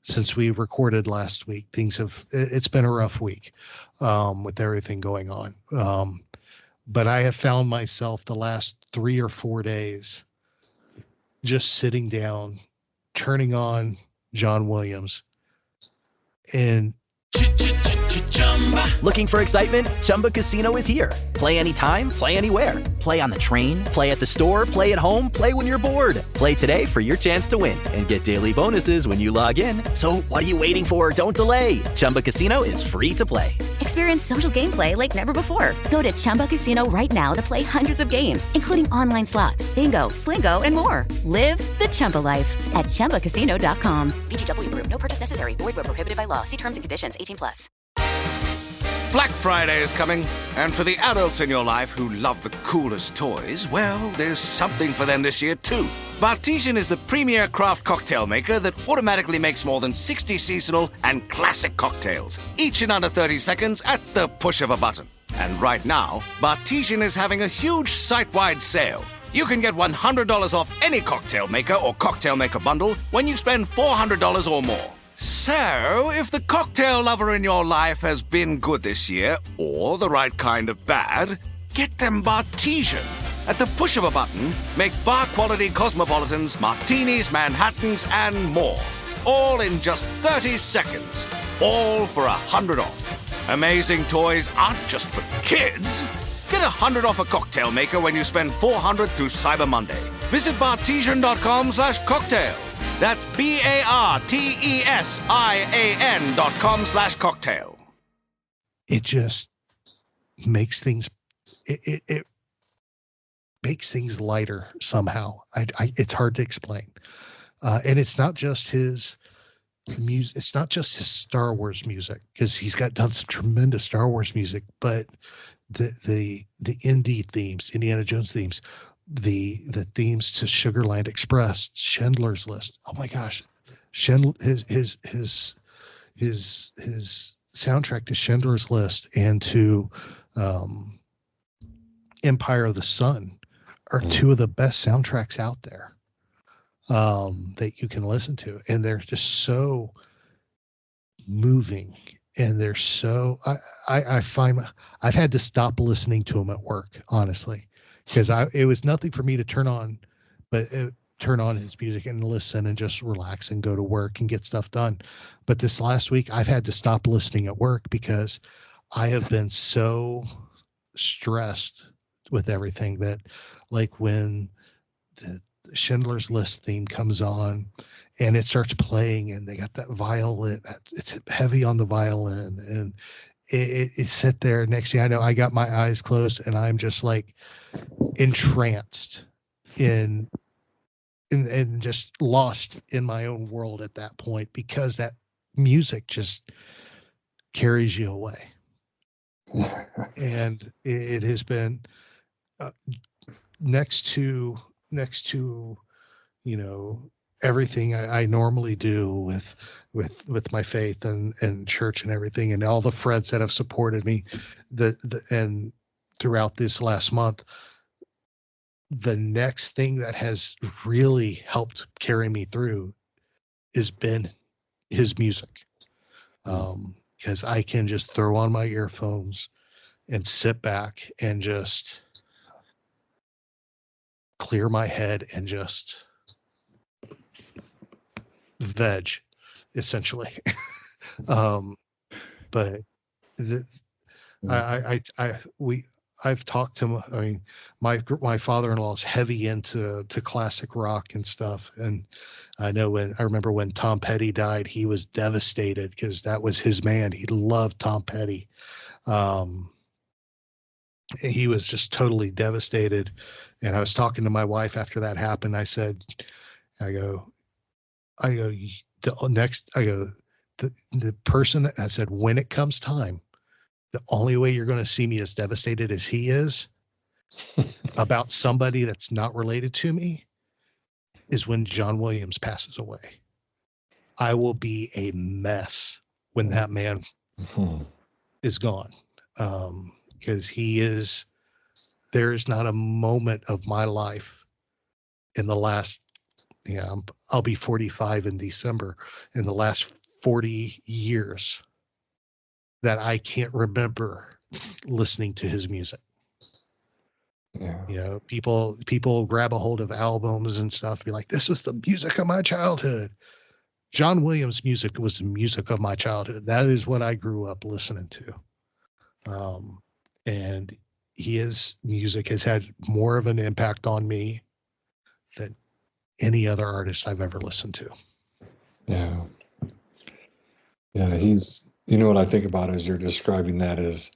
since we recorded last week, it's been a rough week with everything going on. But I have found myself the last 3 or 4 days just sitting down, turning on John Williams, and Looking for excitement? Chumba Casino is here. Play anytime, play anywhere. Play on the train, play at the store, play at home, play when you're bored. Play today for your chance to win and get daily bonuses when you log in. So what are you waiting for? Don't delay. Chumba Casino is free to play. Experience social gameplay like never before. Go to Chumba Casino right now to play hundreds of games, including online slots, bingo, Slingo, and more. Live the Chumba life at ChumbaCasino.com. VGW Group. No purchase necessary. Void where prohibited by law. See terms and conditions. 18+. Black Friday is coming, and for the adults in your life who love the coolest toys, well, there's something for them this year too. Bartesian is the premier craft cocktail maker that automatically makes more than 60 seasonal and classic cocktails, each in under 30 seconds at the push of a button. And right now, Bartesian is having a huge site-wide sale. You can get $100 off any cocktail maker or cocktail maker bundle when you spend $400 or more. So, if the cocktail lover in your life has been good this year, or the right kind of bad, get them Bartesian. At the push of a button, make bar-quality cosmopolitans, martinis, Manhattans, and more. All in just 30 seconds. All for $100 off. Amazing toys aren't just for kids. Get $100 off a cocktail maker when you spend $400 through Cyber Monday. Visit Bartesian.com/cocktail. That's BARTESIAN.com/cocktail. It just makes things, it makes things lighter somehow. It's hard to explain. And it's not just his music. It's not just his Star Wars music, because he's done some tremendous Star Wars music, but the indie themes, Indiana Jones themes, the themes to Sugarland Express, Schindler's List. Oh my gosh, his soundtrack to Schindler's List and to Empire of the Sun are two of the best soundtracks out there. that you can listen to, and they're just so moving, and they're so I find I've had to stop listening to them at work, honestly, because it was nothing for me to turn on his music and listen and just relax and go to work and get stuff done. But this last week I've had to stop listening at work because I have been so stressed with everything that, like, when the Schindler's List theme comes on and it starts playing and they got that violin, it's heavy on the violin, and it sit there. Next thing I know, I got my eyes closed and I'm just like entranced and just lost in my own world at that point, because that music just carries you away. And it has been next to everything I normally do with my faith and church and everything, and all the friends that have supported me and throughout this last month. The next thing that has really helped carry me through has been his music. Because I can just throw on my earphones and sit back and just clear my head and just veg, essentially. But I've talked to him. I mean, my father-in-law is heavy into classic rock and stuff, and I remember when Tom Petty died, he was devastated because that was his man. He loved Tom Petty. He was just totally devastated. And I was talking to my wife after that happened. I go, the person that I said, when it comes time, the only way you're going to see me as devastated as he is about somebody that's not related to me is when John Williams passes away. I will be a mess when that man is gone. Because there is not a moment of my life in the last, I'll be 45 in December, in the last 40 years that I can't remember listening to his music. Yeah. People grab a hold of albums and stuff, be like, this was the music of my childhood. John Williams' music was the music of my childhood. That is what I grew up listening to. And his music has had more of an impact on me than any other artist I've ever listened to. Yeah. Yeah, what I think about as you're describing that is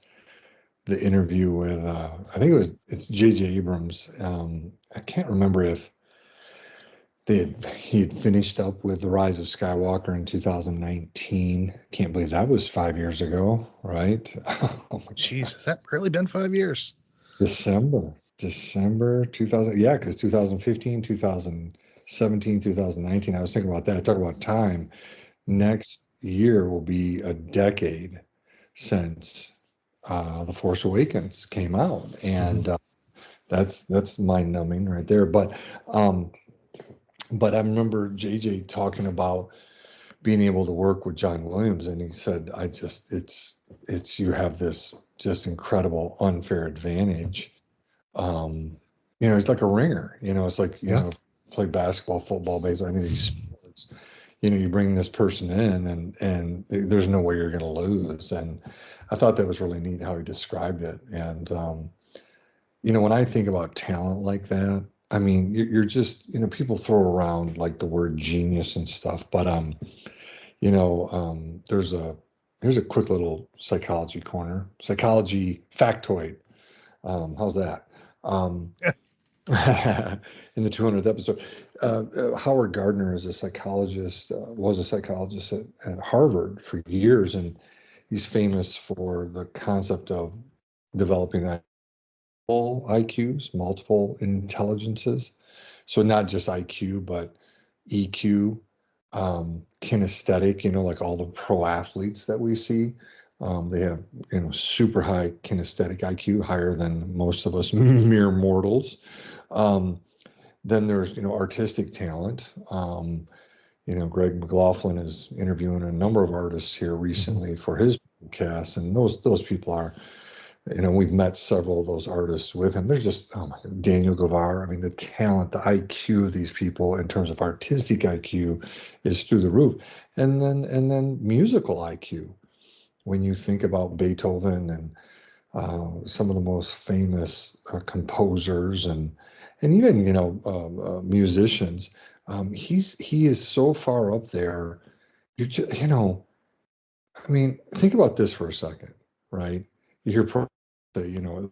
the interview with, I think it's J.J. Abrams. I can't remember if he had finished up with The Rise of Skywalker in 2019. Can't believe that was 5 years ago, right? Oh my Jesus, has that really been 5 years? December 2000. Yeah, because 2015, 2017, 2019. I was thinking about that. Talk about time. Next year will be a decade since The Force Awakens came out, and that's mind-numbing right there. But I remember JJ talking about being able to work with John Williams, and he said, it's you have this just incredible unfair advantage. It's like a ringer. It's like play basketball, football, baseball, any of these sports. You bring this person in, and there's no way you're going to lose. And I thought that was really neat how he described it. And when I think about talent like that, I mean, you're just, people throw around like the word genius and stuff, but here's a quick little psychology factoid. How's that? In the 200th episode, Howard Gardner was a psychologist at Harvard for years, and he's famous for the concept of developing multiple intelligences. So not just IQ, but EQ, kinesthetic, like all the pro athletes that we see. They have, super high kinesthetic IQ, higher than most of us mere mortals. Then there's, artistic talent. Greg McLaughlin is interviewing a number of artists here recently for his podcast, and those people are, we've met several of those artists with him. They're just, oh my God, Daniel Gavar. I mean, the talent, the IQ of these people in terms of artistic IQ is through the roof, and then musical IQ. When you think about Beethoven and some of the most famous composers and even musicians, he is so far up there. I mean, think about this for a second, right? You hear say, to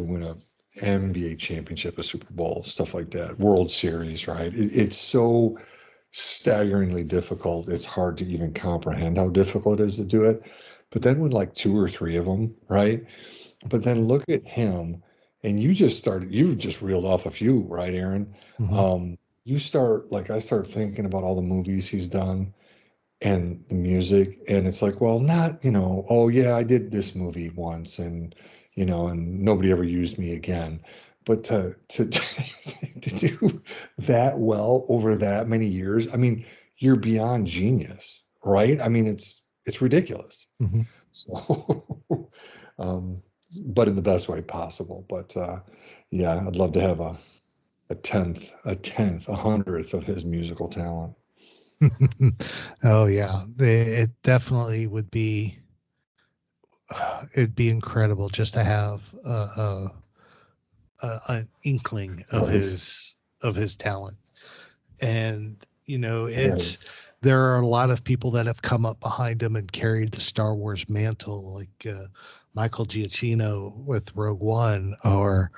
win a NBA championship, a Super Bowl, stuff like that, World Series, right? It's so staggeringly difficult. It's hard to even comprehend how difficult it is to do it. But then when like two or three of them, right? But then look at him, and you've just reeled off a few, right, Aaron? I start thinking about all the movies he's done and the music, and it's like, well, not, oh yeah, I did this movie once, and and nobody ever used me again. But to to do that well over that many years, I mean, you're beyond genius, right? I mean, it's ridiculous. So, but in the best way possible. But yeah, I'd love to have a tenth, a hundredth of his musical talent. Oh yeah, it definitely would be. It'd be incredible just to have an inkling of his talent, and there are a lot of people that have come up behind him and carried the Star Wars mantle, like Michael Giacchino with Rogue One, or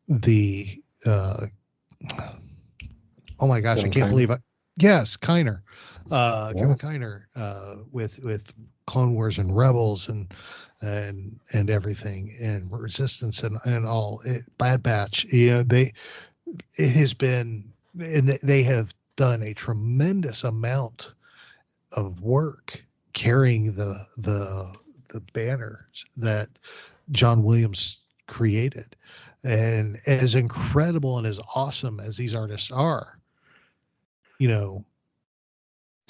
the oh my gosh, Kevin I can't Kiner. believe it. Yes, Kiner, Kevin Kiner, with Clone Wars and Rebels and everything, and Resistance and all, Bad Batch. It has been, and they have done a tremendous amount of work carrying the banners that John Williams created. And as incredible and as awesome as these artists are,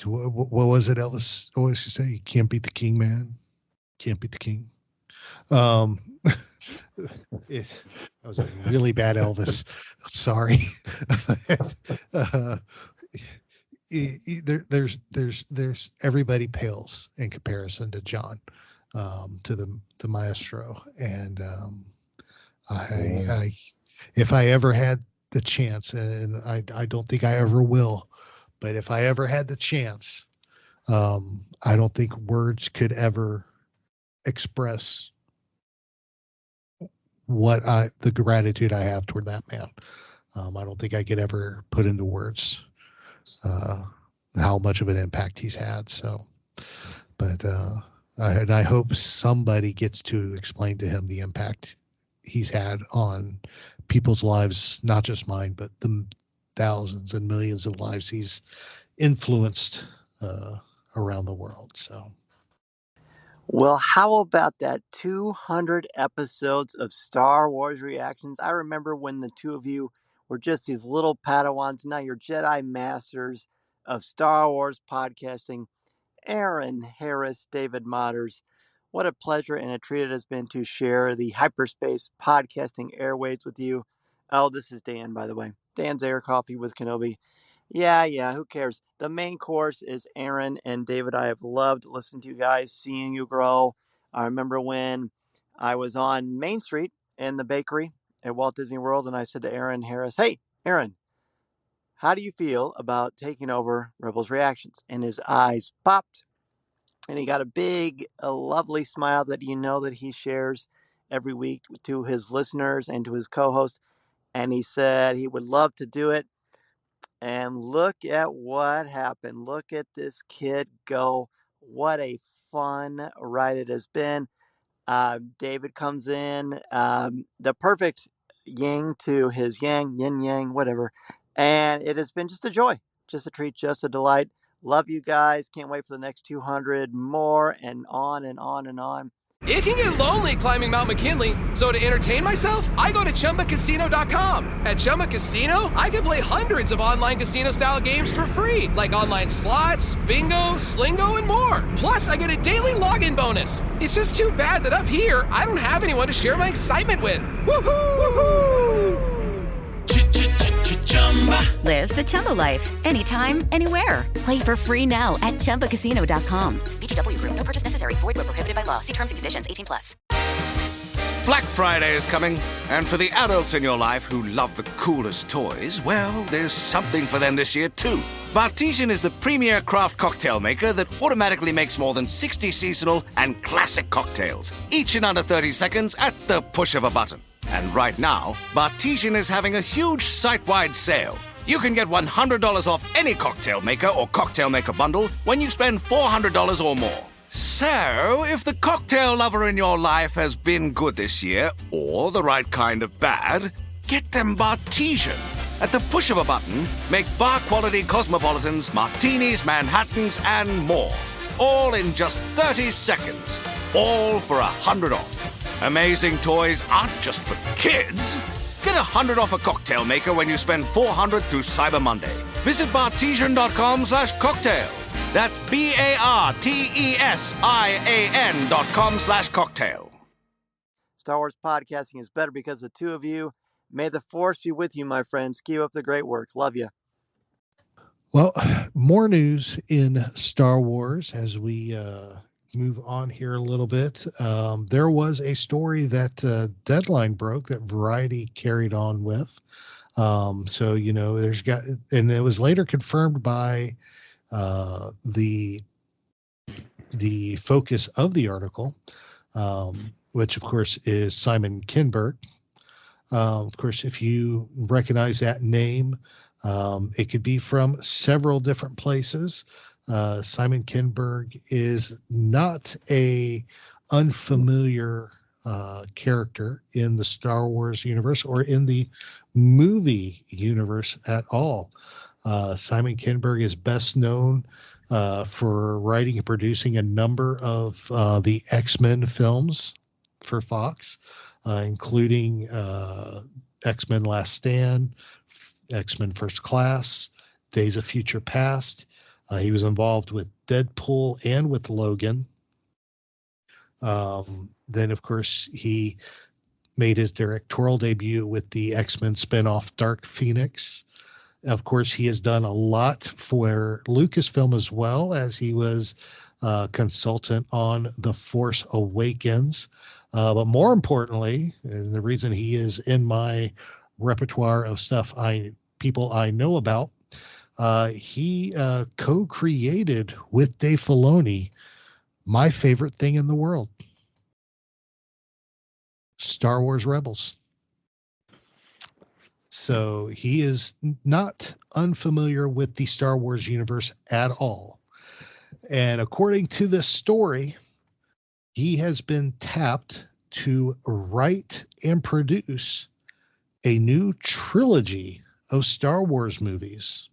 what was it Elvis always used to say? You can't beat the king, man. Can't beat the king. That was a really bad Elvis. I'm sorry. There's everybody pales in comparison to John, to the maestro. And I if I ever had the chance, and I don't think I ever will, but if I ever had the chance, I don't think words could ever express the gratitude I have toward that man. I don't think I could ever put into words how much of an impact he's had. So, but I hope somebody gets to explain to him the impact he's had on people's lives, not just mine, but the thousands and millions of lives he's influenced around the world. So. Well, how about that 200 episodes of Star Wars reactions? I remember when the two of you were just these little Padawans. Now you're Jedi Masters of Star Wars podcasting. Aaron Harris, David Motters. What a pleasure and a treat it has been to share the hyperspace podcasting airways with you. Oh, this is Dan, by the way. Dan's Air Coffee with Kenobi. Yeah, who cares? The main course is Aaron and David. I have loved listening to you guys, seeing you grow. I remember when I was on Main Street in the bakery at Walt Disney World, and I said to Aaron Harris, "Hey, Aaron, how do you feel about taking over Rebels Reactions?" And his eyes popped, and he got a lovely smile that that he shares every week to his listeners and to his co-hosts. And he said he would love to do it. And look at what happened. Look at this kid go. What a fun ride it has been. David comes in, the perfect yin to his yang, yin yang, whatever. And it has been just a joy, just a treat, just a delight. Love you guys. Can't wait for the next 200 more, and on and on and on. It can get lonely climbing Mount McKinley, so to entertain myself, I go to ChumbaCasino.com. At Chumba Casino, I can play hundreds of online casino-style games for free, like online slots, bingo, Slingo, and more. Plus, I get a daily login bonus. It's just too bad that up here, I don't have anyone to share my excitement with. Woohoo! Live the Chumba life. Anytime, anywhere. Play for free now at ChumbaCasino.com. VGW Group. No purchase necessary. Void where prohibited by law. See terms and conditions. 18+. Black Friday is coming, and for the adults in your life who love the coolest toys, well, there's something for them this year too. Bartesian is the premier craft cocktail maker that automatically makes more than 60 seasonal and classic cocktails, each in under 30 seconds at the push of a button. And right now, Bartesian is having a huge site-wide sale. You can get $100 off any cocktail maker or cocktail maker bundle when you spend $400 or more. So, if the cocktail lover in your life has been good this year, or the right kind of bad, get them Bartesian. At the push of a button, make bar-quality cosmopolitans, martinis, Manhattans, and more. All in just 30 seconds. All for $100 off. Amazing toys aren't just for kids. Get $100 off a cocktail maker when you spend $400 through Cyber Monday. Visit Bartesian.com/cocktail. That's BARTESIAN.com/cocktail. Star Wars podcasting is better because of the two of you. May the Force be with you, my friends. Keep up the great work. Love you. Well, more news in Star Wars as we move on here a little bit. There was a story that Deadline broke that Variety carried on with. So, and it was later confirmed by the focus of the article, which of course is Simon Kinberg. Of course, if you recognize that name, it could be from several different places. Simon Kinberg is not a unfamiliar character in the Star Wars universe or in the movie universe at all. Simon Kinberg is best known for writing and producing a number of the X-Men films for Fox, including X-Men Last Stand, X-Men First Class, Days of Future Past. He was involved with Deadpool and with Logan. Then, of course, he made his directorial debut with the X-Men spinoff Dark Phoenix. Of course, he has done a lot for Lucasfilm as well, as he was a consultant on The Force Awakens. But more importantly, and the reason he is in my repertoire of stuff people I know about, he co-created with Dave Filoni my favorite thing in the world, Star Wars Rebels. So he is not unfamiliar with the Star Wars universe at all. And according to this story, he has been tapped to write and produce a new trilogy of Star Wars movies.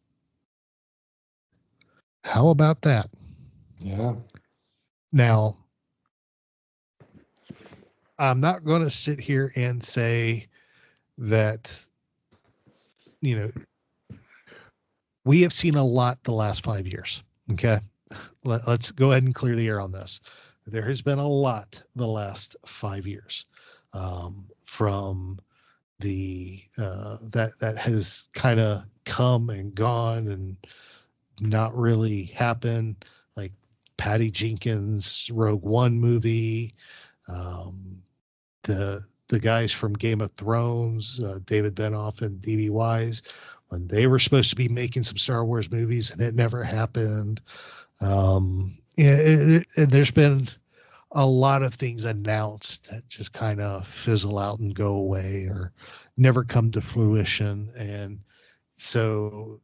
How about that? Yeah. Now, I'm not going to sit here and say that, we have seen a lot the last 5 years. Okay. Let's go ahead and clear the air on this. There has been a lot the last 5 years, from the that has kind of come and gone and not really happened, like Patty Jenkins' Rogue One movie, the guys from Game of Thrones, David Benioff and D.B. Wise, when they were supposed to be making some Star Wars movies and it never happened. And there's been a lot of things announced that just kind of fizzle out and go away or never come to fruition. And so,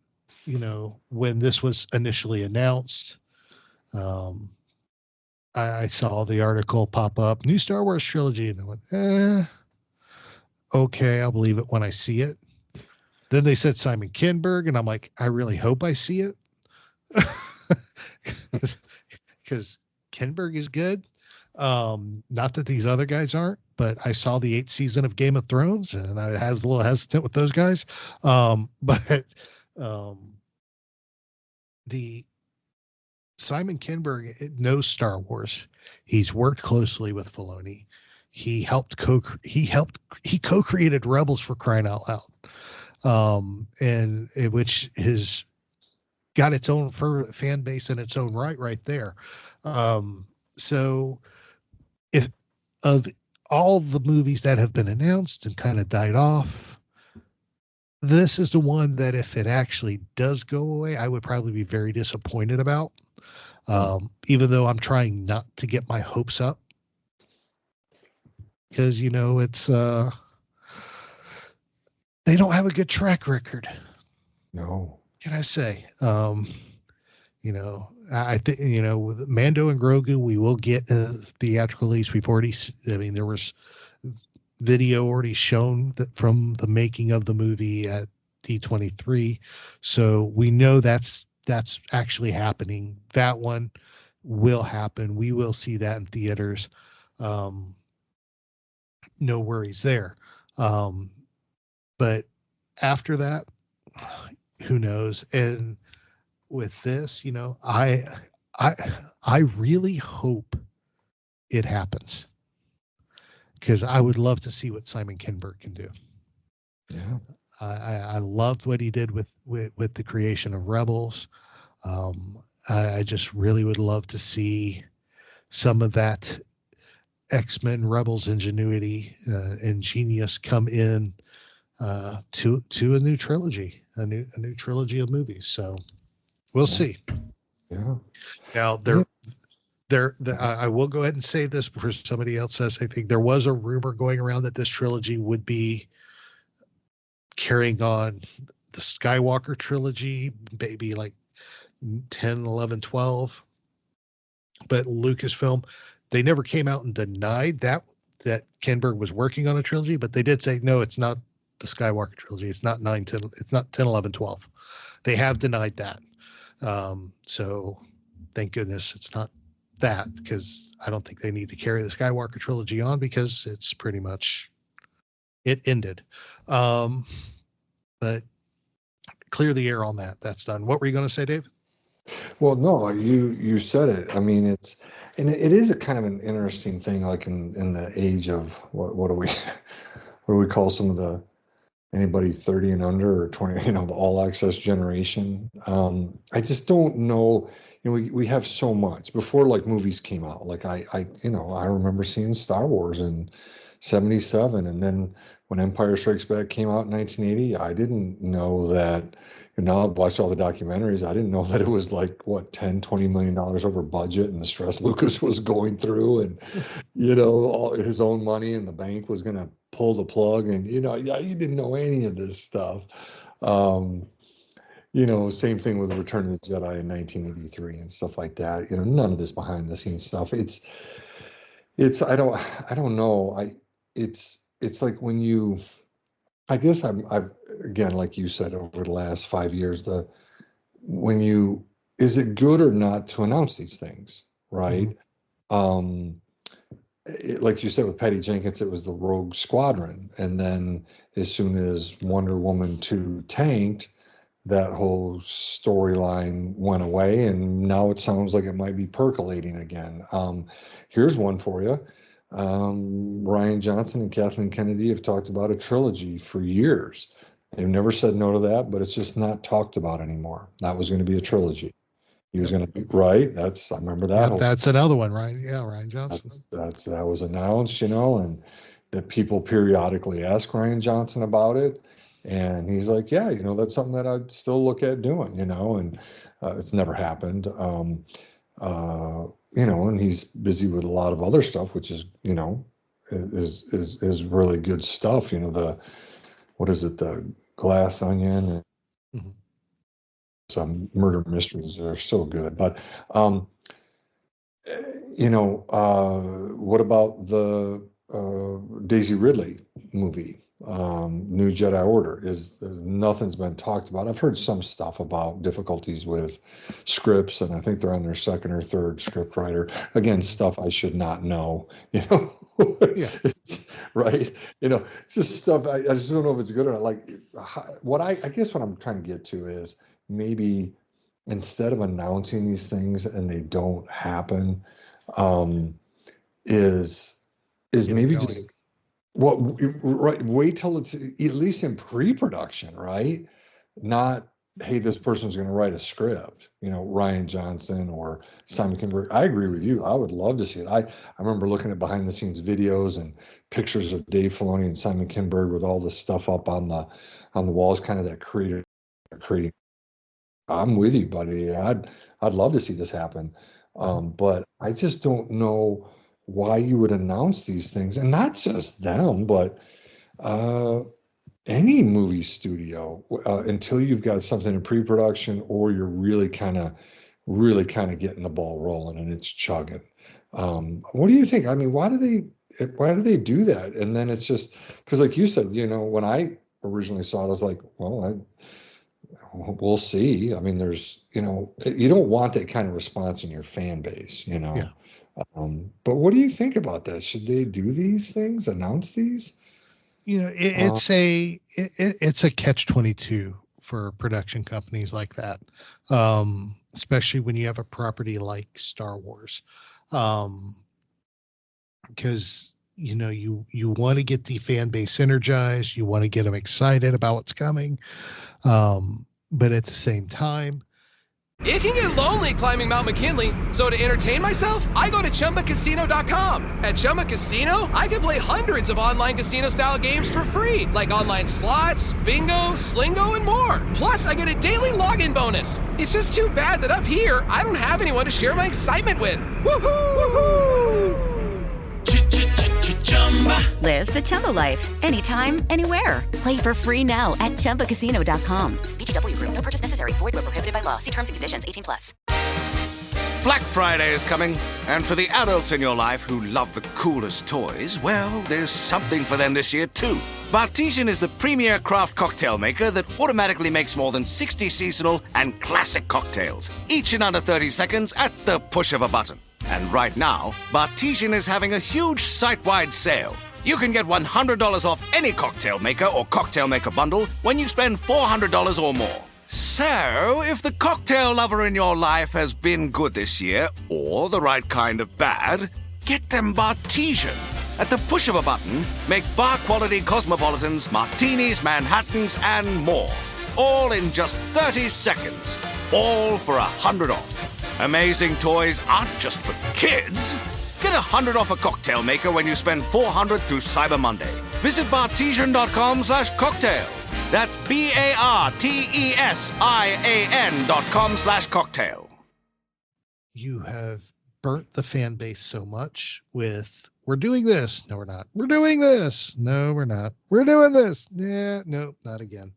when this was initially announced, I saw the article pop up, new Star Wars trilogy, and I went, okay, I'll believe it when I see it. Then they said Simon Kinberg, and I'm like, I really hope I see it. Because Kinberg is good, Not that these other guys aren't, but I saw the 8th season of Game of Thrones and I was a little hesitant with those guys. But the Simon Kinberg knows Star Wars. He's worked closely with Filoni. He co-created Rebels, for crying out loud. And which has got its own fan base in its own right there. So if of all the movies that have been announced and kind of died off, this is the one that if it actually does go away, I would probably be very disappointed about. Even though I'm trying not to get my hopes up, because, it's, they don't have a good track record. No. Can I say? I think, with Mando and Grogu, we will get a theatrical release. There was video already shown that from the making of the movie at D23. So we know that's actually happening. That one will happen. We will see that in theaters. No worries there. But after that, who knows? And with this, I really hope it happens, because I would love to see what Simon Kinberg can do. Yeah. I loved what he did with the creation of Rebels. I just really would love to see some of that X-Men Rebels ingenuity and genius come in to a new trilogy, a new trilogy of movies. So we'll see. Yeah. Now I will go ahead and say this before somebody else says. I think there was a rumor going around that this trilogy would be carrying on the Skywalker trilogy, maybe like 10, 11, 12. But Lucasfilm, they never came out and denied that Kinberg was working on a trilogy, but they did say, no, it's not the Skywalker trilogy. It's not 9, 10, it's not 10, 11, 12. They have denied that. So thank goodness it's not that, because I don't think they need to carry the Skywalker trilogy on, because it's pretty much, it ended. But clear the air on that. That's done. What were you going to say, Dave? Well, no, you said it. I mean, it is a kind of an interesting thing, like in the age of what do we call some of anybody 30 and under, or 20, the all access generation. I just don't know. We have so much before, like, movies came out. Like I remember seeing Star Wars in 1977, and then when Empire Strikes Back came out in 1980, I didn't know that. Now I've watched all the documentaries. I didn't know that it was like, $10-20 million over budget, and the stress Lucas was going through, and all his own money in the bank was going to pull the plug, and you didn't know any of this stuff. Same thing with Return of the Jedi in 1983 and stuff like that. None of this behind the scenes stuff. It's I don't know. It's like when you, I guess I've again, like you said, over the last 5 years, is it good or not to announce these things, right? Mm-hmm. Like you said with Patty Jenkins, it was the Rogue Squadron, and then as soon as Wonder Woman 2 tanked, that whole storyline went away, and now it sounds like it might be percolating again. Here's one for you. Rian Johnson and Kathleen Kennedy have talked about a trilogy for years. They've never said no to that, but it's just not talked about anymore. That was going to be a trilogy. He was going to be right. I remember that. Yep, that's another one, right? Yeah, Rian Johnson. That was announced, and that people periodically ask Rian Johnson about it. And he's like, yeah, that's something that I'd still look at doing, and it's never happened. And he's busy with a lot of other stuff, which is, is really good stuff. The Glass Onion, and some murder mysteries are so good. But, what about the Daisy Ridley movie? New Jedi Order nothing's been talked about. I've heard some stuff about difficulties with scripts, and I think they're on their second or third script writer. Again, stuff I should not know, Yeah. Right. It's just stuff. I just don't know if it's good or not. Like I guess what I'm trying to get to is maybe instead of announcing these things and they don't happen, is maybe just wait till it's at least in pre-production, right? Not, hey, this person's going to write a script, Ryan Johnson or Simon Kinberg. I agree with you. I would love to see it. I remember looking at behind the scenes videos and pictures of Dave Filoni and Simon Kinberg with all this stuff up on the walls, kind of that creative. I'm with you, buddy. I'd love to see this happen. But I just don't know why you would announce these things, and not just them, but any movie studio until you've got something in pre-production or you're really kind of getting the ball rolling and it's chugging. What do you think? I mean, why do they do that? And then it's just because, like you said, when I originally saw it, I was like, well, we'll see. I mean, there's, you don't want that kind of response in your fan base, Yeah. But what do you think about that? Should they do these things, announce these? It's a catch-22 for production companies like that, especially when you have a property like Star Wars, because you want to get the fan base energized, you want to get them excited about what's coming, but at the same time, It can get lonely climbing Mount McKinley, so to entertain myself, I go to ChumbaCasino.com. At Chumba Casino, I can play hundreds of online casino-style games for free, like online slots, bingo, slingo, and more. Plus, I get a daily login bonus. It's just too bad that up here, I don't have anyone to share my excitement with. Woohoo! Live the Chumba life. Anytime, anywhere. Play for free now at ChumbaCasino.com. VGW Group. No purchase necessary. Void where prohibited by law. See terms and conditions. 18+. Black Friday is coming, and for the adults in your life who love the coolest toys, well, there's something for them this year too. Bartesian is the premier craft cocktail maker that automatically makes more than 60 seasonal and classic cocktails, each in under 30 seconds at the push of a button. And right now, Bartesian is having a huge site-wide sale. You can get $100 off any cocktail maker or cocktail maker bundle when you spend $400 or more. So, if the cocktail lover in your life has been good this year, or the right kind of bad, get them Bartesian. At the push of a button, make bar-quality cosmopolitans, martinis, Manhattans, and more. All in just 30 seconds. All for $100 off. Amazing toys aren't just for kids. Get $100 off a cocktail maker when you spend $400 through Cyber Monday. Visit bartesian.com/cocktail. That's BARTESIAN.com/cocktail. You have burnt the fan base so much with, we're doing this. No, we're not. We're doing this. No, we're not. We're doing this. Yeah, no, not again.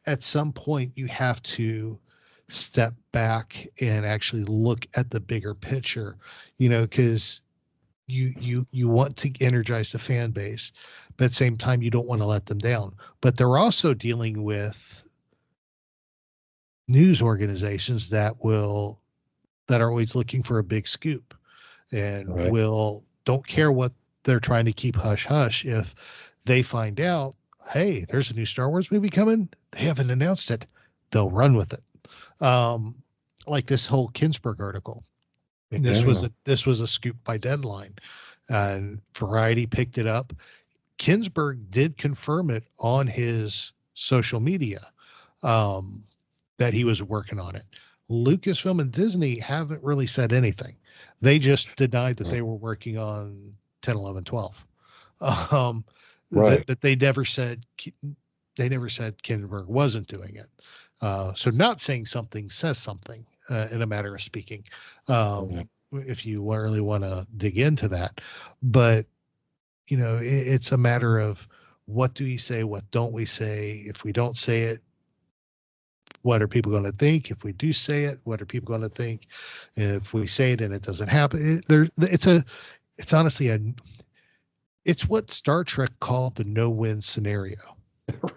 At some point you have to step back and actually look at the bigger picture, because you want to energize the fan base, but at the same time you don't want to let them down. But they're also dealing with news organizations that are always looking for a big scoop and don't care what they're trying to keep hush hush. If they find out, hey, there's a new Star Wars movie coming, they haven't announced it, they'll run with it. Like this whole Kinberg article. This was a scoop by Deadline, and Variety picked it up. Kinberg did confirm it on his social media, that he was working on it. Lucasfilm and Disney haven't really said anything. They just denied that they were working on 10, 11, 12. That they never said Kinberg wasn't doing it. So not saying something says something, in a matter of speaking, if you really want to dig into that. But, it's a matter of, what do we say? What don't we say? If we don't say it, what are people going to think? If we do say it, what are people going to think? If we say it and it doesn't happen, it's honestly It's what Star Trek called the no-win scenario.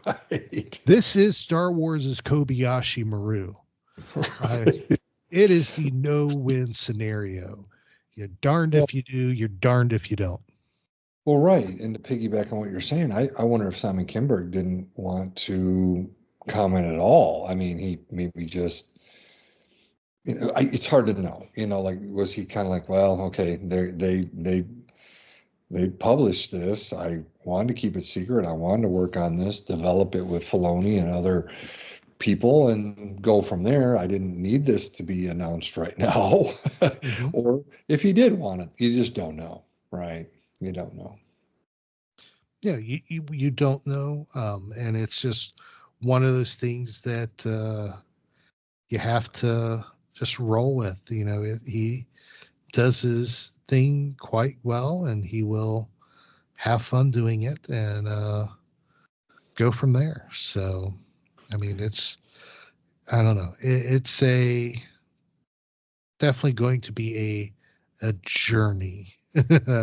Right. This is Star Wars' Kobayashi Maru. Right. It is the no-win scenario. You're darned if you do, you're darned if you don't. Well, right. And to piggyback on what you're saying, I wonder if Simon Kinberg didn't want to comment at all. I mean, he maybe just, it's hard to know, like, was he kind of like, well, okay, they published this. I wanted to keep it secret. I wanted to work on this, develop it with Filoni and other people and go from there. I didn't need this to be announced right now. Mm-hmm. Or if he did want it, you just don't know, right? You don't know. Yeah, you don't know. And it's just one of those things that you have to just roll with. He does his thing quite well, and he will have fun doing it and go from there. So, I mean, I don't know. It's definitely going to be a journey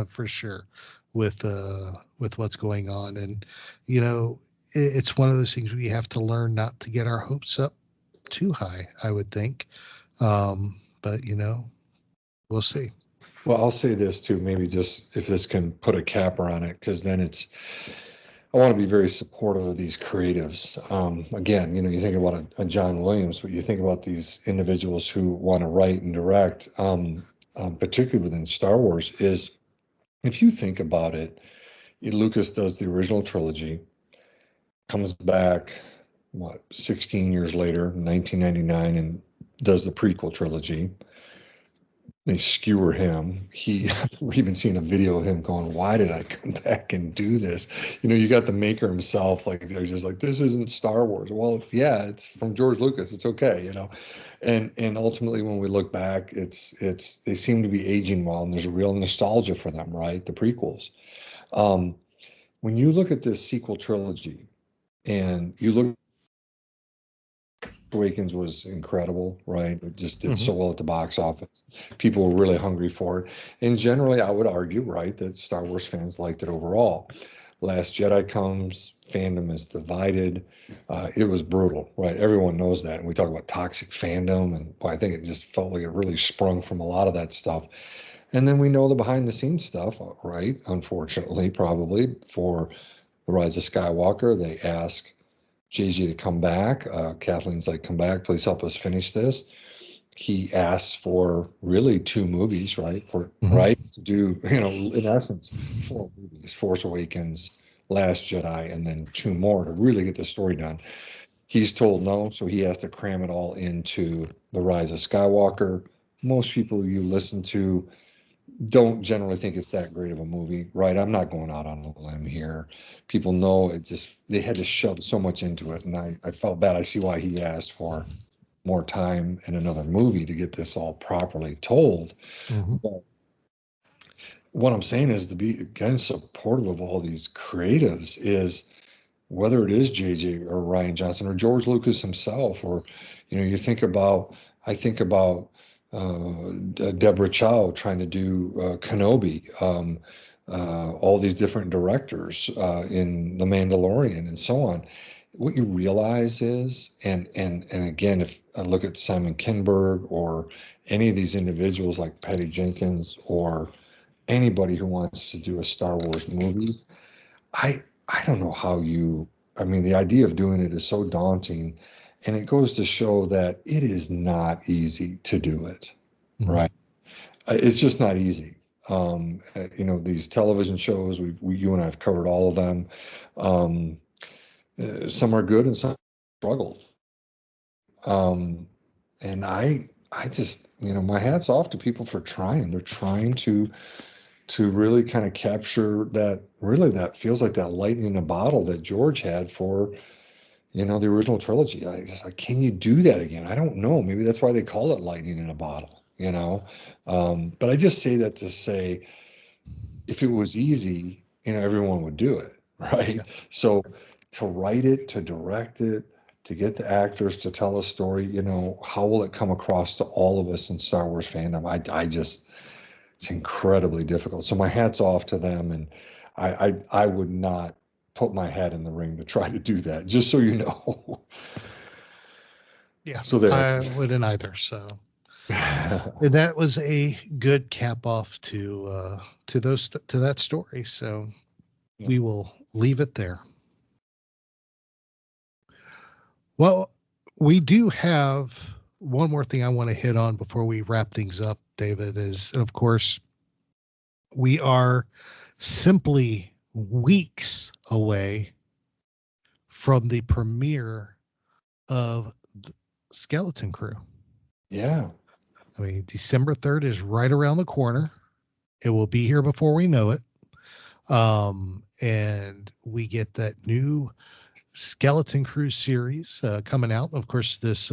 for sure with what's going on. And, it's one of those things we have to learn not to get our hopes up too high, I would think. But, we'll see. Well, I'll say this too, maybe just if this can put a capper on it, because then I want to be very supportive of these creatives. Again, you think about a John Williams, but you think about these individuals who want to write and direct, particularly within Star Wars, is if you think about it, Lucas does the original trilogy, comes back, 16 years later, 1999, and does the prequel trilogy. They skewer him. We've even seen a video of him going, why did I come back and do this? You got the maker himself, like, they're just like, this isn't Star Wars. Well, yeah, it's from George Lucas. It's okay, and ultimately when we look back, they seem to be aging well, and there's a real nostalgia for them, right? The prequels. When you look at this sequel trilogy and you look, Awakens was incredible, right? It just did so well at the box office. People were really hungry for it. And generally, I would argue, right, that Star Wars fans liked it overall. Last Jedi comes, fandom is divided. It was brutal, right? Everyone knows that. And we talk about toxic fandom, and I think it just felt like it really sprung from a lot of that stuff. And then we know the behind the scenes stuff, right? Unfortunately, probably for The Rise of Skywalker, they ask JJ to come back. Kathleen's like, come back, please help us finish this. He asks for really 2 movies, right? Right? To do, in essence, 4 movies, Force Awakens, Last Jedi, and then 2 more to really get the story done. He's told no, so he has to cram it all into The Rise of Skywalker. Most people you listen to don't generally think it's that great of a movie, right? I'm not going out on a limb here. People know they had to shove so much into it, and I felt bad. I see why he asked for more time in another movie to get this all properly told. But what I'm saying is to be, again, supportive of all these creatives is whether it is JJ or Rian Johnson or George Lucas himself, or, I think about Deborah Chow trying to do Kenobi, all these different directors in The Mandalorian and so on. What you realize is, and again, if I look at Simon Kinberg or any of these individuals like Patty Jenkins or anybody who wants to do a Star Wars movie, I don't know how the idea of doing it is so daunting. And it goes to show that it is not easy to do it, right? It's just not easy. These television shows, you and I have covered all of them. Some are good and some struggled. And I just, my hat's off to people for trying. They're trying to really kind of capture that feels like that lightning in a bottle that George had for the original trilogy. Can you do that again? I don't know. Maybe that's why they call it lightning in a bottle, But I just say that to say, if it was easy, everyone would do it, right? Yeah. So to write it, to direct it, to get the actors to tell a story, how will it come across to all of us in Star Wars fandom? It's incredibly difficult. So my hat's off to them, and I would not put my head in the ring to try to do that, just so you know. Yeah, so there. I wouldn't either. So and that was a good cap off to that story. So we will leave it there. Well, we do have one more thing I want to hit on before we wrap things up, David, is, of course, we are simply weeks away from the premiere of Skeleton Crew. Yeah. I mean, December 3rd is right around the corner. It will be here before we know it. And we get that new Skeleton Crew series coming out. Of course, this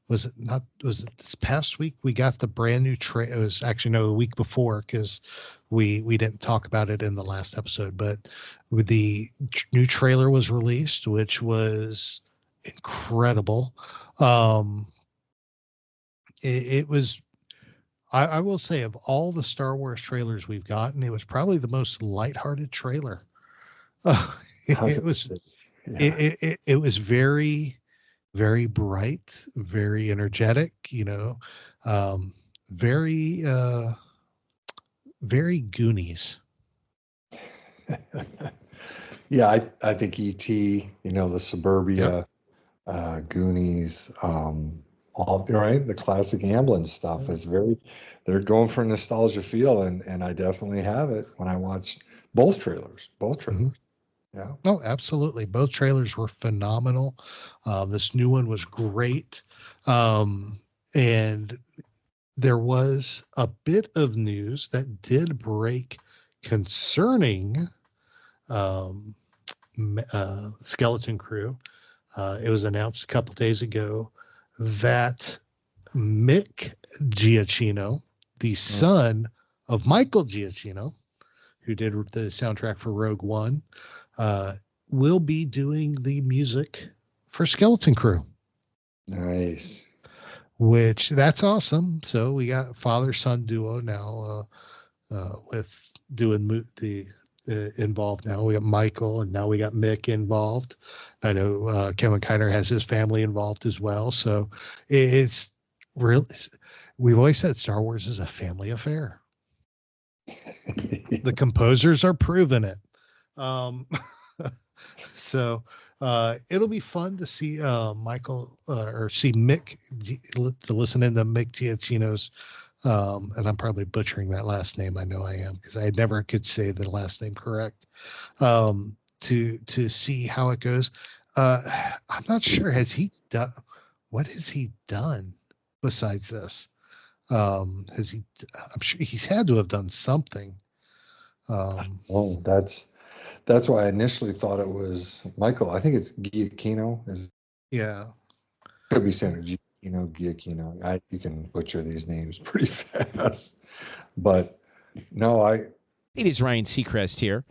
was it this past week we got the brand new it was actually the week before, because we didn't talk about it in the last episode, but the new trailer was released, which was incredible. It was, I will say, of all the Star Wars trailers we've gotten, it was probably the most lighthearted trailer. It was very, very bright, very energetic, very Goonies. Yeah, I think E.T., the suburbia, Goonies, all right, the classic Amblin stuff is they're going for a nostalgia feel, and I definitely have it when I watched both trailers. Mm-hmm. Yeah. No, absolutely. Both trailers were phenomenal. This new one was great. And there was a bit of news that did break concerning Skeleton Crew. It was announced a couple days ago that Mick Giacchino, the son of Michael Giacchino, who did the soundtrack for Rogue One, will be doing the music for Skeleton Crew. Nice. Which, that's awesome. So we got father-son duo now with doing the involved now. We got Michael, and now we got Mick involved. I know Kevin Kiner has his family involved as well. So it's really, we've always said Star Wars is a family affair. The composers are proving it. So it'll be fun to see Michael or see Mick, to listen into Mick Giacchino's, and I'm probably butchering that last name. I know I am, because I never could say the last name correct. To see how it goes. I'm not sure. What has he done besides this? I'm sure he's had to have done something. That's why I initially thought it was Michael. I think it's Giacchino. Could be saying Giacchino. You can butcher these names pretty fast, but no, It is Ryan Seacrest here.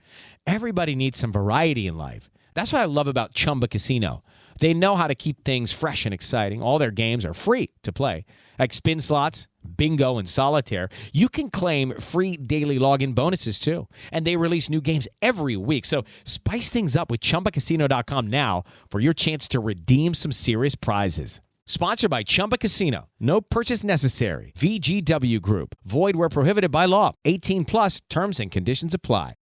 Everybody needs some variety in life. That's what I love about Chumba Casino. They know how to keep things fresh and exciting. All their games are free to play, like spin slots, bingo, and solitaire. You can claim free daily login bonuses, too. And they release new games every week. So spice things up with ChumbaCasino.com now for your chance to redeem some serious prizes. Sponsored by Chumba Casino. No purchase necessary. VGW Group. Void where prohibited by law. 18+. Terms and conditions apply.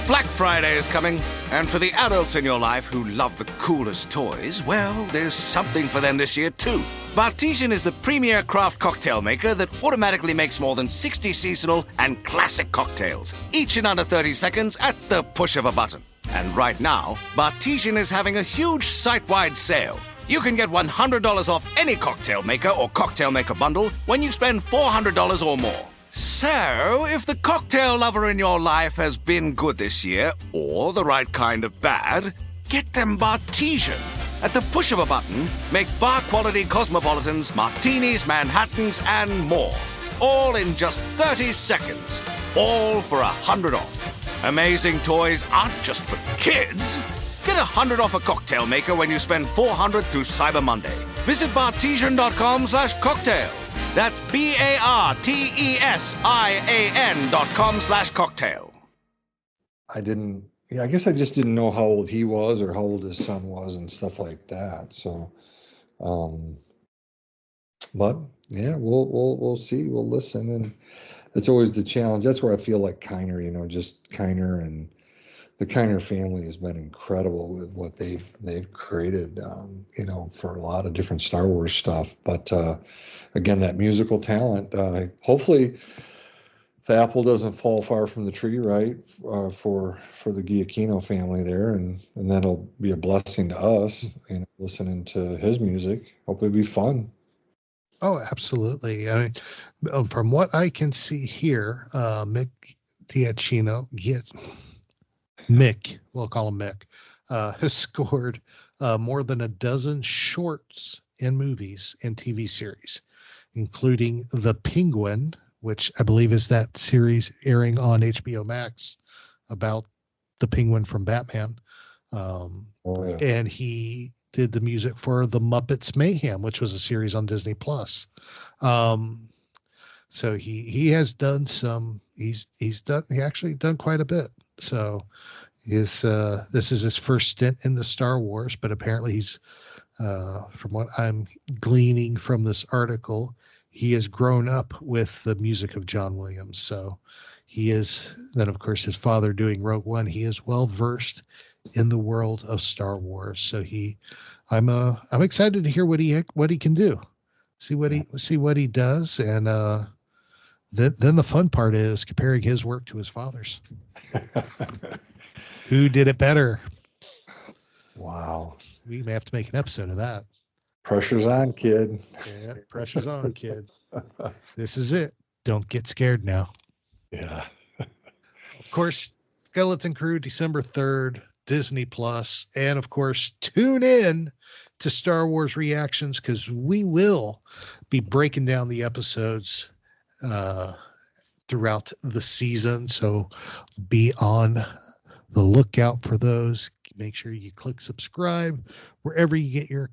Black Friday is coming, and for the adults in your life who love the coolest toys, well, there's something for them this year, too. Bartesian is the premier craft cocktail maker that automatically makes more than 60 seasonal and classic cocktails, each in under 30 seconds at the push of a button. And right now, Bartesian is having a huge site-wide sale. You can get $100 off any cocktail maker or cocktail maker bundle when you spend $400 or more. So, if the cocktail lover in your life has been good this year, or the right kind of bad, get them Bartesian. At the push of a button, make bar-quality cosmopolitans, martinis, Manhattans, and more. All in just 30 seconds. All for $100 off. Amazing toys aren't just for kids. Get $100 off a cocktail maker when you spend $400 through Cyber Monday. Visit Bartesian.com/cocktail. That's BARTESIAN.com/cocktail. I didn't. Yeah, I guess I just didn't know how old he was or how old his son was and stuff like that. So, um, but yeah, we'll see. We'll listen, and it's always the challenge. That's where I feel like Kiner, just Kiner and the Kiner family has been incredible with what they've created, for a lot of different Star Wars stuff. But again, that musical talent. Hopefully, the apple doesn't fall far from the tree, right? For the Giacchino family there, and that'll be a blessing to us. Listening to his music. Hope it'll be fun. Oh, absolutely. I mean, from what I can see here, Mick Giacchino, Mick, we'll call him Mick, has scored more than a dozen shorts in movies and TV series, including The Penguin, which I believe is that series airing on HBO Max about the Penguin from Batman. And he did the music for The Muppets Mayhem, which was a series on Disney Plus. So he has done some. He actually done quite a bit. So this is his first stint in the Star Wars, but apparently he's from what I'm gleaning from this article, he has grown up with the music of John Williams. So he is then, of course, his father doing Rogue One. He is well versed in the world of Star Wars. So I'm excited to hear what he can do. See what he does, and then the fun part is comparing his work to his father's. Who did it better? Wow. We may have to make an episode of that. Pressure's on, kid. Yeah, pressure's on, kid. This is it. Don't get scared now. Yeah. Of course, Skeleton Crew, December 3rd, Disney Plus, and of course, tune in to Star Wars Reactions, because we will be breaking down the episodes throughout the season. So be on the lookout for those. Make sure you click subscribe wherever you get your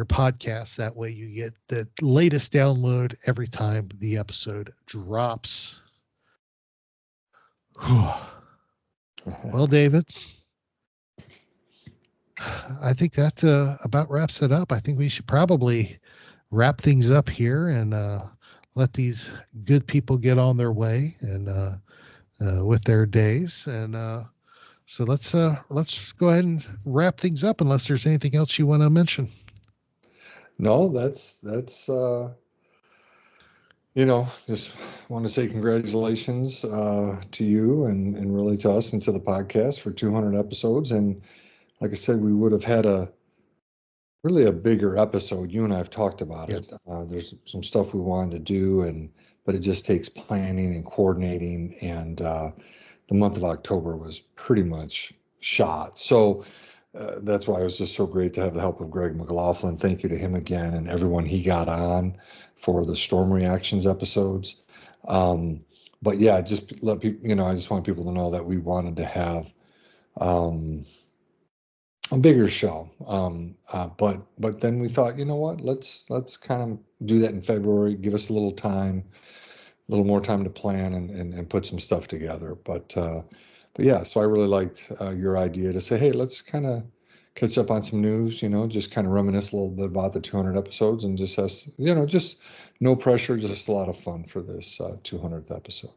podcast. That way you get the latest download every time the episode drops. Well, David, I think that about wraps it up. I think we should probably wrap things up here and let these good people get on their way and with their days. And so let's go ahead and wrap things up, unless there's anything else you want to mention. No, that's just want to say congratulations to you and really to us and to the podcast for 200 episodes. And like I said, we would have had a bigger episode. You and I have talked about it. There's some stuff we wanted to do, but it just takes planning and coordinating. And the month of October was pretty much shot. So that's why it was just so great to have the help of Greg McLaughlin. Thank you to him again and everyone he got on for the Storm Reactions episodes. But yeah, just let people, I just want people to know that we wanted to have a bigger show. But then we thought, you know what, let's kind of do that in February, give us a little more time to plan and put some stuff together. But yeah, so I really liked your idea to say, hey, let's kind of catch up on some news, just kind of reminisce a little bit about the 200 episodes and just has, just no pressure, just a lot of fun for this 200th episode.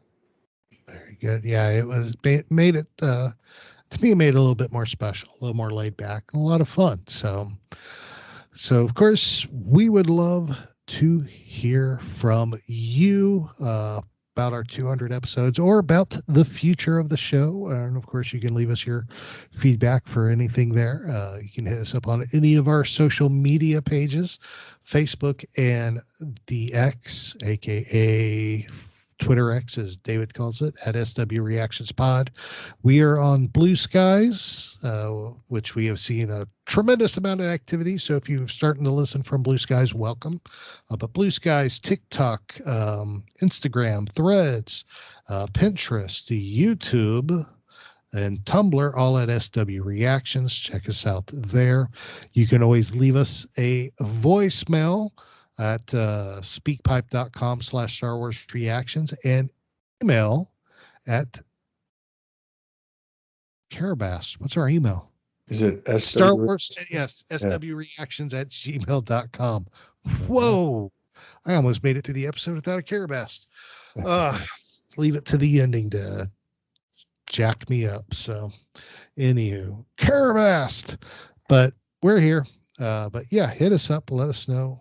Very good. Yeah, it was made it, to me, it made it a little bit more special, a little more laid back, and a lot of fun. So of course, we would love to hear from you about our 200 episodes or about the future of the show. And of course, you can leave us your feedback for anything there. You can hit us up on any of our social media pages, Facebook and the X, aka Twitter X, as David calls it, at SW Reactions Pod. We are on Blue Skies, which we have seen a tremendous amount of activity. So if you're starting to listen from Blue Skies, welcome. But Blue Skies, TikTok, Instagram, Threads, Pinterest, YouTube, and Tumblr, all at SW Reactions. Check us out there. You can always leave us a voicemail at speakpipe.com/Star Wars Reactions and email at Carabast. What's our email? Is it Star Wars? Yes, swreactions@gmail.com. Whoa. I almost made it through the episode without a Carabast. Leave it to the ending to jack me up. So, anywho, Carabast. But we're here. But yeah, hit us up. Let us know.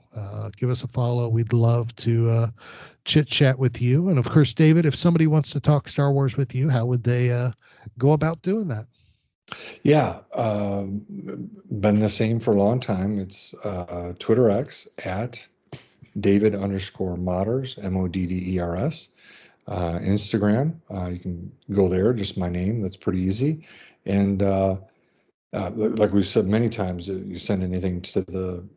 Give us a follow. We'd love to chit chat with you. And of course, David, if somebody wants to talk Star Wars with you, how would they go about doing that? Yeah, been the same for a long time. It's Twitter X at David_Modders, MODDERS. Instagram, you can go there, just my name. That's pretty easy. And like we've said many times, you send anything to the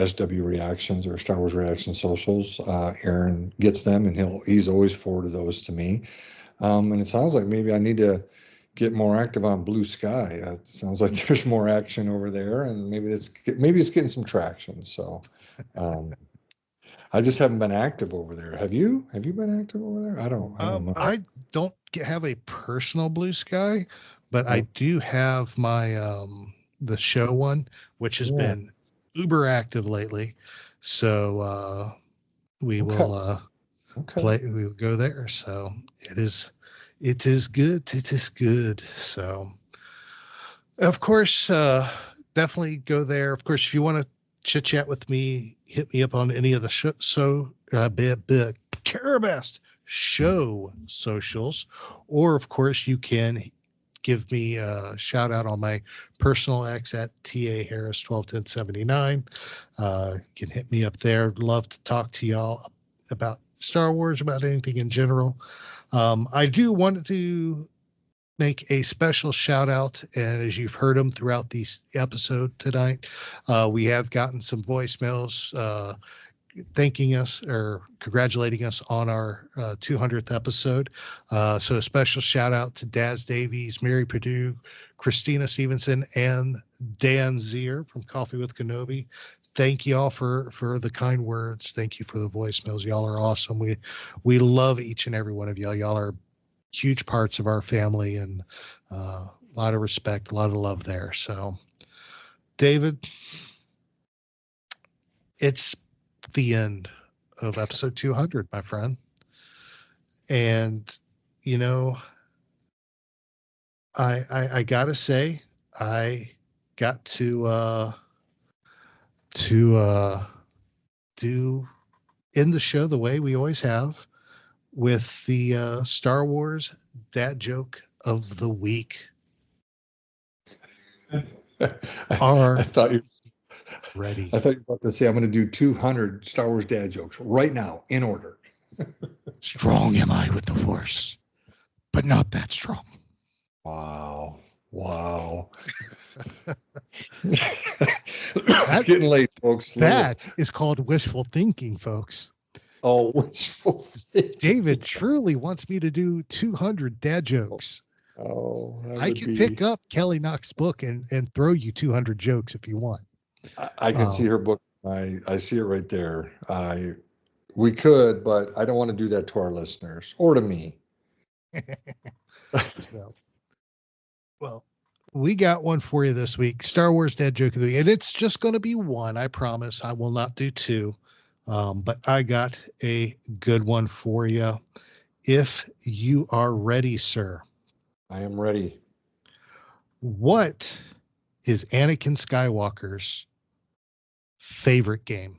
SW Reactions or Star Wars Reaction socials, Aaron gets them, and he's always forwarded those to me. And it sounds like maybe I need to get more active on Blue Sky. It sounds like there's more action over there, and maybe it's getting some traction. So I just haven't been active over there. Have you been active over there? I don't know. I don't have a personal Blue Sky, but I do have my the show one, which has been uber active lately. So we will play. We will go there. So it is good. It is good. So of course, definitely go there. Of course, if you want to chit chat with me, hit me up on any of the Carabast show socials, or of course you can give me a shout out on my personal X at TA Harris 121079. You can hit me up there. Love to talk to y'all about Star Wars, about anything in general. I do want to make a special shout out, and as you've heard them throughout these episode tonight, we have gotten some voicemails thanking us or congratulating us on our 200th episode. So a special shout out to Daz Davies, Mary Perdue, Christina Stevenson, and Dan Zier from Coffee with Kenobi. Thank y'all for the kind words. Thank you for the voicemails. Y'all are awesome. We love each and every one of y'all. Y'all are huge parts of our family, and a lot of respect, a lot of love there. So, David, it's the end of episode 200, my friend. And, you know, I gotta say, I got to do end the show the way we always have, with the Star Wars dad joke of the week. I thought you ready. I thought you were about to say I'm going to do 200 Star Wars dad jokes right now in order. Strong am I with the Force, but not that strong. Wow. It's getting late, folks. That is called wishful thinking, folks. Oh, wishful thinking. David truly wants me to do 200 dad jokes. Oh, I can pick up Kelly Knox's book and throw you 200 jokes if you want. I can see her book. I see it right there. We could, but I don't want to do that to our listeners or to me. So, well, we got one for you this week. Star Wars dad joke of the week. And it's just going to be one. I promise. I will not do two. But I got a good one for you. If you are ready, sir. I am ready. What is Anakin Skywalker's favorite game?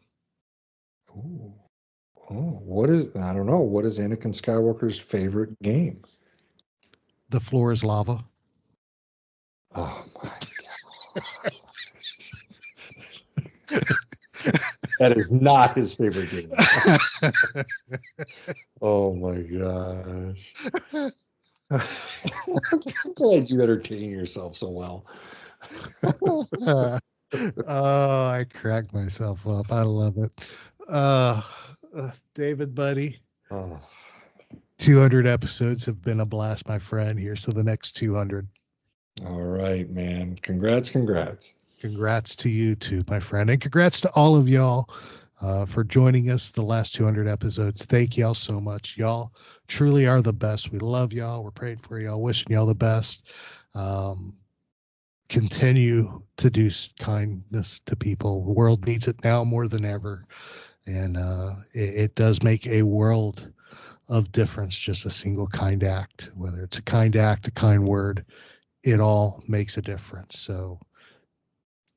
What is, I don't know. What is Anakin Skywalker's favorite game? The floor is lava. Oh my God. That is not his favorite game. Oh my gosh. I'm glad you entertain yourself so well. Oh, I cracked myself up. I love it. David, buddy. 200 episodes have been a blast, my friend. Here's to the next 200. All right, man. Congrats. Congrats to you too, my friend. And congrats to all of y'all for joining us the last 200 episodes. Thank y'all so much. Y'all truly are the best. We love y'all. We're praying for y'all, wishing y'all the best. Continue to do kindness to people. The world needs it now more than ever. And it does make a world of difference, just a single kind act. Whether it's a kind act, a kind word, it all makes a difference. So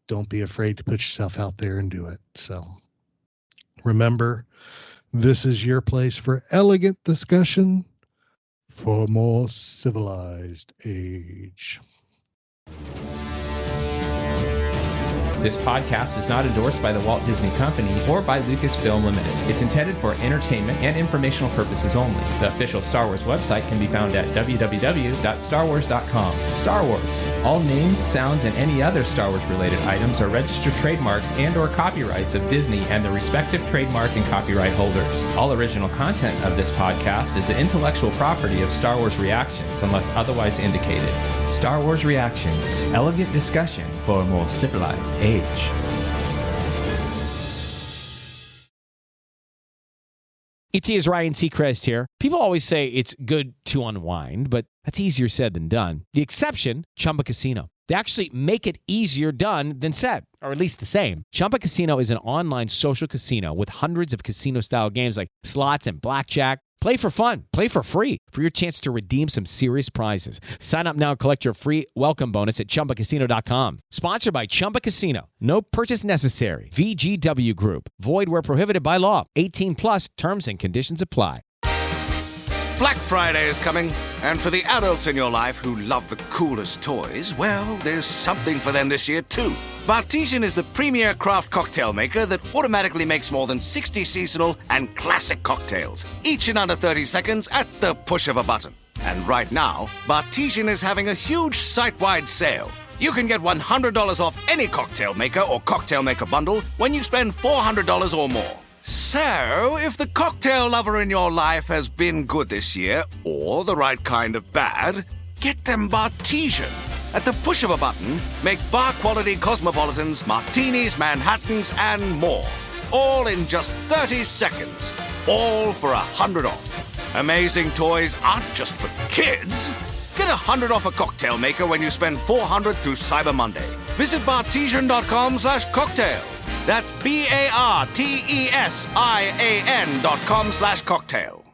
don't be afraid to put yourself out there and do it. So remember, this is your place for elegant discussion for a more civilized age. This podcast is not endorsed by the Walt Disney Company or by Lucasfilm Limited. It's intended for entertainment and informational purposes only. The official Star Wars website can be found at www.starwars.com. Star Wars. All names, sounds, and any other Star Wars-related items are registered trademarks and/or copyrights of Disney and the respective trademark and copyright holders. All original content of this podcast is the intellectual property of Star Wars Reactions unless otherwise indicated. Star Wars Reactions. Elegant discussion for a more civilized age. ET is Ryan Seacrest here. People always say it's good to unwind, but that's easier said than done. The exception, Chumba Casino. They actually make it easier done than said, or at least the same. Chumba Casino is an online social casino with hundreds of casino-style games like slots and blackjack. Play for fun. Play for free for your chance to redeem some serious prizes. Sign up now and collect your free welcome bonus at ChumbaCasino.com. Sponsored by Chumba Casino. No purchase necessary. VGW Group. Void where prohibited by law. 18 plus terms and conditions apply. Black Friday is coming, and for the adults in your life who love the coolest toys, well, there's something for them this year too. Bartesian is the premier craft cocktail maker that automatically makes more than 60 seasonal and classic cocktails, each in under 30 seconds at the push of a button. And right now, Bartesian is having a huge site-wide sale. You can get $100 off any cocktail maker or cocktail maker bundle when you spend $400 or more. So, if the cocktail lover in your life has been good this year, or the right kind of bad, get them Bartesian. At the push of a button, make bar-quality cosmopolitans, martinis, Manhattans, and more. All in just 30 seconds. All for $100 off. Amazing toys aren't just for kids. Get $100 off a cocktail maker when you spend $400 through Cyber Monday. Visit Bartesian.com/cocktail. That's BARTESIAN.com/cocktail.